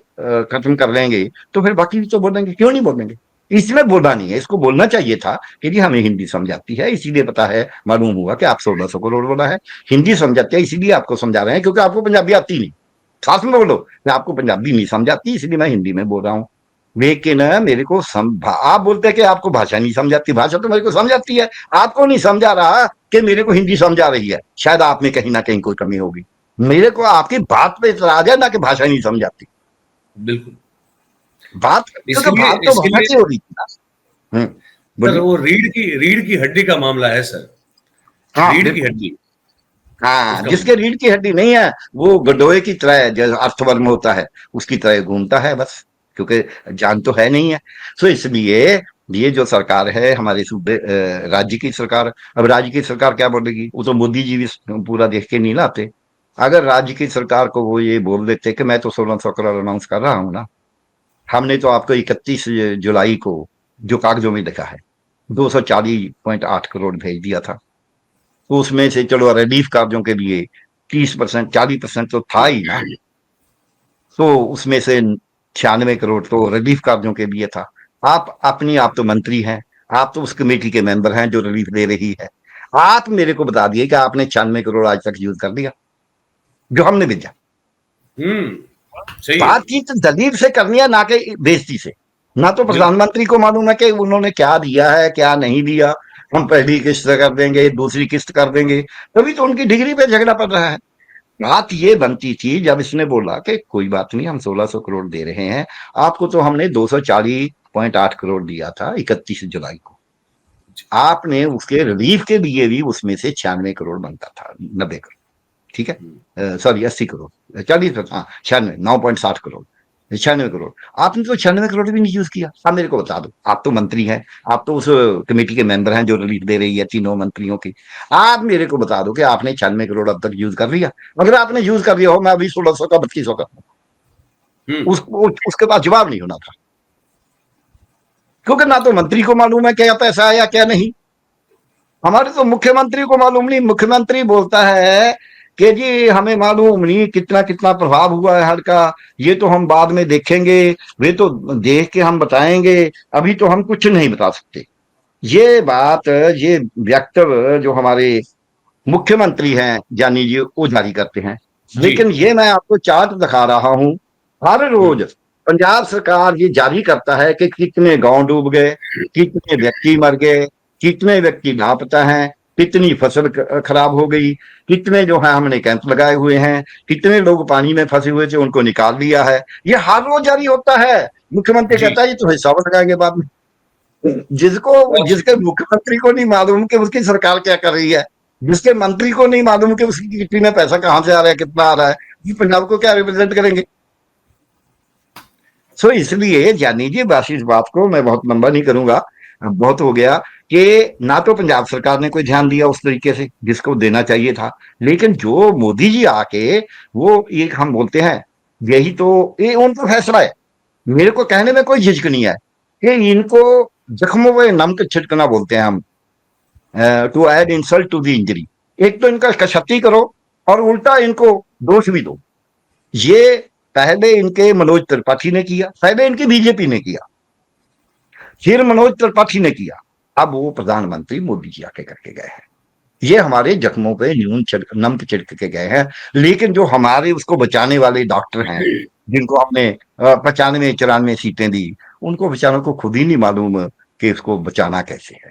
खत्म कर लेंगे तो फिर बाकी भी तो बोलेंगे, क्यों नहीं बोलेंगे? इसमें बोलना नहीं है, इसको बोलना चाहिए था कि जी हमें हिंदी समझ आती है, इसीलिए पता है, मालूम हुआ कि आप 1600 करोड़ बोला है, हिंदी समझ आती है इसीलिए आपको समझा रहे हैं, क्योंकि आपको पंजाबी आती नहीं। साथ में बोलो कि आपको पंजाबी नहीं समझ आती, इसलिए मैं हिंदी में बोल रहा हूँ। लेकिन मेरे को आप बोलते हैं कि आपको भाषा नहीं समझ आती, भाषा तो मेरे को समझ आती है, आपको नहीं समझ आ रहा कि मेरे को हिंदी समझ आ रही है। शायद आप में कहीं ना कहीं कोई कमी होगी। मेरे को आपकी बात पे इतराज है, ना कि भाषा नहीं समझ आती। बिल्कुल। बात, क्योंकि इसके लिए बात तो इसके भाषा लिए की हो रही थी ना। सर, बोलिए। वो रीढ़ की हड्डी का मामला है सर। हाँ रीढ़ की बिल्कुल। हड्डी, हाँ, उसका जिसके रीढ़ की हड्डी नहीं है वो गडोए की तरह है, जो अर्थवर्म होता है उसकी तरह घूमता है बस, क्योंकि जान तो है नहीं है। सो इसलिए ये जो सरकार है हमारे सूबे राज्य की सरकार, अब राज्य की सरकार क्या बोलेगी? वो तो मोदी जी भी पूरा देख के नहीं लाते। अगर राज्य की सरकार को वो ये बोल देते कि मैं तो 1600 करोड़ अनाउंस कर रहा हूँ ना, हमने तो आपको 31 जुलाई को जो कागजों में लिखा है 240.8 करोड़ भेज दिया था, तो उसमें से चलो रिलीफ कार्यों के लिए 30%, 40% तो था ही ना, तो उसमें से 96 करोड़ तो रिलीफ कार्यों के लिए था। आप तो मंत्री हैं, आप तो उस कमेटी के मेंबर हैं जो रिलीफ दे रही है। आप मेरे को बता दिए कि आपने 96 करोड़ आज तक यूज कर दिया जो हमने भेजा। सही है। बातचीत दलील से करनी है, ना कि बेइज्जती से। ना तो बिल्कुल। प्रधानमंत्री को मालूम है कि उन्होंने क्या दिया है क्या नहीं दिया, हम पहली किस्त कर देंगे, दूसरी किस्त कर देंगे, तभी तो उनकी डिग्री पे झगड़ा पड़ रहा है। बात ये बनती थी जब इसने बोला कि कोई बात नहीं, हम 1600 करोड़ दे रहे हैं आपको, तो हमने 240.8 करोड़ दिया था 31 जुलाई को, आपने उसके रिलीफ के लिए भी उसमें से 96 करोड़ बनता था, 90 करोड़, ठीक है, सॉरी 80 करोड़, 40, हाँ 96, 9.60 करोड़, 96 करोड़। आपने तो 96 करोड़ भी नहीं यूज किया। आप मेरे को बता दो, आप तो मंत्री हैं, आप तो उस कमेटी के मेंबर हैं जो रिलीफ दे रही है तीनों मंत्रियों की, आप मेरे को बता दो कि आपने 96 करोड़ अब तक यूज कर लिया। अगर आपने यूज कर लिया हो, मैं अभी 1600 का 3200 का उसके बाद जवाब नहीं होना था, क्योंकि ना तो मंत्री को मालूम है क्या पैसा आया क्या नहीं। हमारे तो मुख्यमंत्री को मालूम नहीं, मुख्यमंत्री बोलता है कि जी हमें मालूम नहीं कितना कितना प्रभाव हुआ है हर का, ये तो हम बाद में देखेंगे, वे तो देख के हम बताएंगे, अभी तो हम कुछ नहीं बता सकते। ये बात, ये वक्तव्य जो हमारे मुख्यमंत्री हैं जानी जी वो जारी करते हैं। जी। लेकिन ये मैं आपको चार्ट दिखा रहा हूं, हर रोज पंजाब सरकार ये जारी करता है कि कितने गांव डूब गए, कितने व्यक्ति मर गए, कितने व्यक्ति लापता हैं, कितनी फसल खराब हो गई, कितने जो है हमने कैंप लगाए हुए हैं, कितने लोग पानी में फंसे हुए थे उनको निकाल लिया है। ये हर रोज जारी होता है। मुख्यमंत्री जी। कहता है ये तो हिसाब लगाएंगे बाद में। बहुत जिसके मुख्यमंत्री को नहीं मालूम कि उसकी सरकार क्या कर रही है, जिसके मंत्री को नहीं मालूम कि उसकी किटी में पैसा कहां से आ रहा है, कितना आ रहा है, ये पंजाब को क्या रिप्रेजेंट करेंगे? सो इसलिए जानी जी, बस इस बात को मैं बहुत लंबा नहीं करूंगा, बहुत हो गया कि ना तो पंजाब सरकार ने कोई ध्यान दिया उस तरीके से जिसको देना चाहिए था, लेकिन जो मोदी जी आके वो एक हम बोलते हैं, यही तो ये उनका फैसला है। मेरे को कहने में कोई झिझक नहीं है कि इनको जख्मों में नमक छिड़कना बोलते हैं हम, to add insult to the injury. एक तो इनका क्षति करो और उल्टा इनको दोष भी दो। ये पहले इनके मनोज त्रिपाठी ने किया, पहले इनकी बीजेपी ने किया, फिर मनोज त्रिपाठी ने किया, अब वो प्रधानमंत्री मोदी जी आके करके गए हैं। ये हमारे जख्मों पे नमक छिड़क के गए हैं। लेकिन जो हमारे उसको बचाने वाले डॉक्टर हैं, जिनको हमने 95-94 सीटें दी, उनको बेचारों को खुद ही नहीं मालूम कि इसको बचाना कैसे है।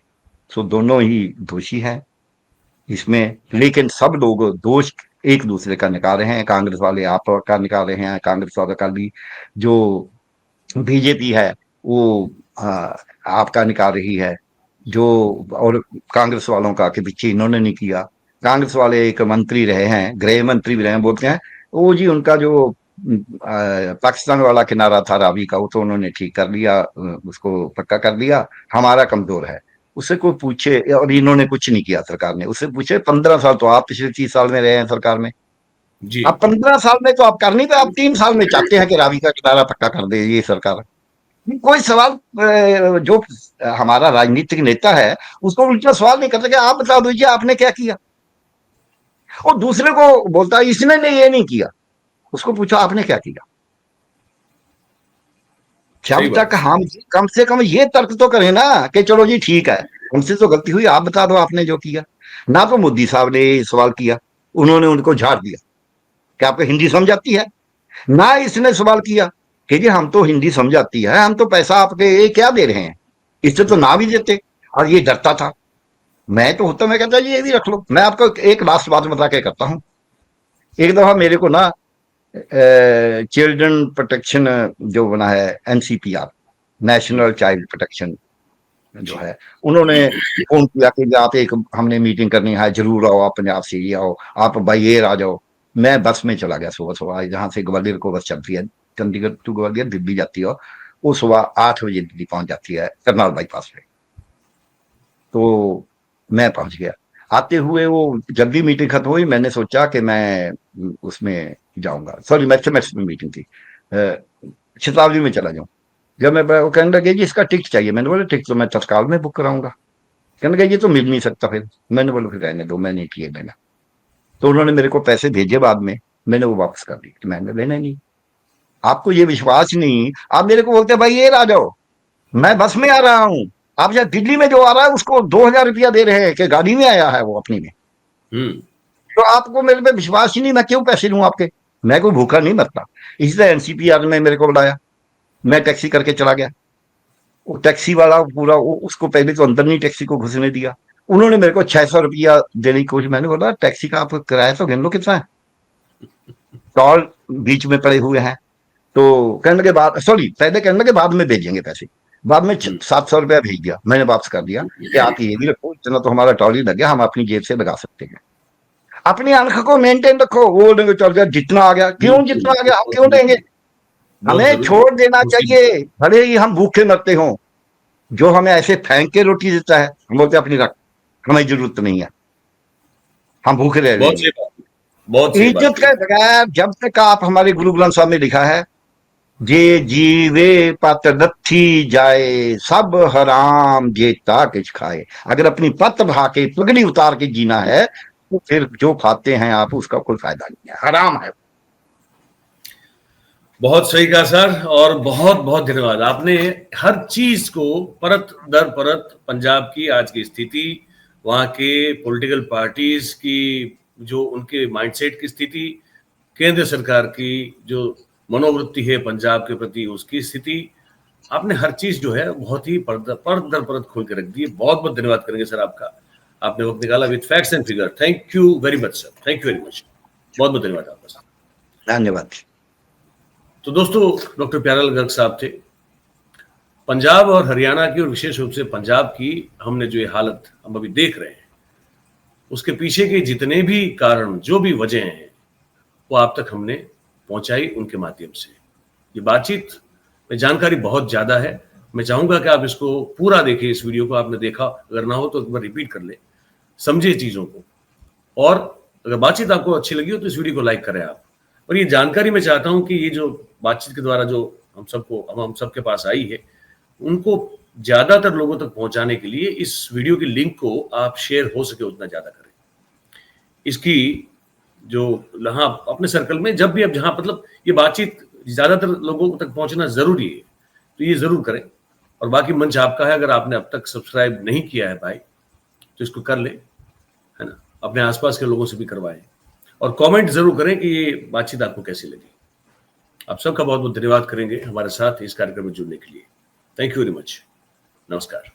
सो दोनों ही दोषी हैं इसमें, लेकिन सब लोग दोष एक दूसरे का निकाल रहे हैं। कांग्रेस वाले आपका निकाल रहे हैं, कांग्रेस वाले का भी, जो बीजेपी है वो आपका निकाल रही है, जो और कांग्रेस वालों का कि पीछे इन्होंने नहीं किया। कांग्रेस वाले एक मंत्री रहे हैं, गृह मंत्री भी रहे हैं, बोलते हैं वो जी उनका जो पाकिस्तान वाला किनारा था रावी का, वो तो उन्होंने ठीक कर लिया, उसको पक्का कर दिया, हमारा कमजोर है। उससे कोई पूछे, और इन्होंने कुछ नहीं किया सरकार ने, उससे पूछे 15 साल तो आप पिछले 30 साल में रहे हैं सरकार में, जी आप 15 साल में तो आप कर नहीं पाए, आप 3 साल में चाहते हैं कि रावी का किनारा पक्का कर दे ये सरकार। कोई सवाल, जो हमारा राजनीतिक नेता है उसको उल्टा सवाल नहीं करते कि आप बता दीजिए आपने क्या किया, और दूसरे को बोलता है इसने ने ये नहीं किया, उसको पूछो आपने क्या किया। जब तक हम कम से कम ये तर्क तो करें ना कि चलो जी ठीक है, हमसे तो गलती हुई, आप बता दो आपने जो किया। ना तो मोदी साहब ने सवाल किया, उन्होंने उनको झाड़ दिया कि आपको हिंदी समझ आती है। ना इसने सवाल किया कि जी हम तो हिंदी समझ आती है, हम तो पैसा आपके ये क्या दे रहे हैं, इससे तो ना भी देते। और ये डरता था, मैं तो होता, मैं कहता ये भी रख लो। मैं आपको एक लास्ट बात बता के करता हूँ। एक दफा मेरे को ना चिल्ड्रन प्रोटेक्शन जो बना है NCPR, नेशनल चाइल्ड प्रोटेक्शन जो है, उन्होंने फोन किया कि आप एक हमने मीटिंग करनी है, जरूर आओ, आप पंजाब से ही आओ, आप बाइयर आ जाओ। मैं बस में चला गया सुबह सुबह, जहाँ से ग्वालियर को बस चलती है, चंडीगढ़ टू ग्वालियर दिल्ली जाती है, वो सुबह 8 बजे दिल्ली पहुंच जाती है करनाल बाईपास पे। तो मैं पहुंच गया, आते हुए वो जब भी मीटिंग खत्म हुई मैंने सोचा कि मैं उसमें जाऊंगा, सॉरी मैथमेटिक्स में मीटिंग थी, शताब्दी में चला जाऊं। जब मैं, वो कहने लगे जी इसका टिकट चाहिए, मैंने बोला टिकट तो मैं तत्काल में बुक कराऊंगा। कहने लगे ये तो मिल नहीं सकता। फिर मैंने बोला फिर रहने दो, मैं नहीं किए लेना। तो उन्होंने मेरे को पैसे भेजे बाद में, मैंने वो वापस कर दिए, मैंने लेना नहीं। आपको ये विश्वास नहीं, आप मेरे को बोलते भाई ये आ जाओ, मैं बस में आ रहा हूँ, आप जब दिल्ली में जो आ रहा है उसको 2000 रुपया दे रहे हैं कि गाड़ी में आया है वो अपनी में। तो आपको मेरे पे विश्वास ही नहीं, मैं क्यों पैसे लूं आपके, मैं कोई भूखा नहीं मरता। इसलिए NCPR ने मेरे को बुलाया, मैं टैक्सी करके चला गया। वो टैक्सी वाला पूरा उसको पहले तो अंदर नहीं टैक्सी को घुसने दिया, उन्होंने मेरे को 600 रुपया देने की कोशिश। मैंने बोला टैक्सी का आप किराया तो गिन लो कितना है, टॉल बीच में पड़े हुए हैं। तो कहने लगे बाद, सॉरी पहले कहने लगे बाद में भेजेंगे पैसे, बाद में 700 रुपया भेज दिया, मैंने वापस कर दिया कि आप ये भी रखो, इतना तो हमारा टॉल ही लग गया, हम अपनी जेब से लगा सकते हैं। अपनी आंख को मेंटेन रखो, वो चल गया जितना आ गया, क्यों जितना आ गया हम क्यों देंगे, हमें छोड़ देना चाहिए, भले ही हम भूखे मरते हों। जो हमें ऐसे फेंक के रोटी देता है हम बोलते अपनी रख, हमें जरूरत नहीं है, हम भूखे रह लेंगे। इज्जत के बगैर, जब तक आप, हमारे गुरु ग्रंथ साहब में लिखा है जे जीवे पत नथी जाए सब हराम जे ताकिच खाए, अगर अपनी पत बहा के पगड़ी उतार के जीना है तो फिर जो खाते हैं आप उसका कोई फायदा नहीं है, हराम है। बहुत सही कहा सर, और बहुत बहुत धन्यवाद। आपने हर चीज को परत दर परत, पंजाब की आज की स्थिति, वहां के पॉलिटिकल पार्टीज की जो उनके माइंडसेट की स्थिति, केंद्र सरकार की जो मनोवृत्ति है पंजाब के प्रति उसकी स्थिति, आपने हर चीज जो है बहुत ही परत दर परत खोल के रख दी है। बहुत बहुत धन्यवाद करेंगे सर आपका, आपने वक्त निकाला with facts and figure. Thank you very much sir, thank you very much, बहुत बहुत धन्यवाद आपका सर। धन्यवाद। तो दोस्तों, डॉक्टर प्यारेलाल गर्ग साहब थे। पंजाब और हरियाणा की, और विशेष रूप से पंजाब की, हमने जो ये हालत हम अभी देख रहे हैं, उसके पीछे के जितने भी कारण, जो भी वजह हैं, वो आप तक हमने पहुंचाई उनके माध्यम से। ये बातचीत में जानकारी बहुत ज्यादा है, मैं चाहूंगा कि आप इसको पूरा देखें। इस वीडियो को आपने देखा, अगर ना हो तो एक बार रिपीट कर ले, समझे चीजों को, और अगर बातचीत आपको अच्छी लगी हो तो इस वीडियो को लाइक करें आप। और ये जानकारी मैं चाहता हूं कि ये जो बातचीत के द्वारा जो हम सबके पास आई है, उनको ज्यादातर लोगों तक पहुंचाने के लिए इस वीडियो की लिंक को आप शेयर हो सके उतना ज्यादा करें। इसकी जो, हाँ, अपने सर्कल में जब भी, अब जहां, मतलब ये बातचीत ज्यादातर लोगों तक पहुंचना जरूरी है, तो ये जरूर करें। और बाकी मंच आपका है, अगर आपने अब तक सब्सक्राइब नहीं किया है भाई तो इसको कर ले, है ना, अपने आसपास के लोगों से भी करवाएं और कमेंट जरूर करें कि ये बातचीत आपको कैसी लगी। आप सबका बहुत बहुत धन्यवाद करेंगे हमारे साथ इस कार्यक्रम में जुड़ने के लिए। Thank you very much. नमस्कार।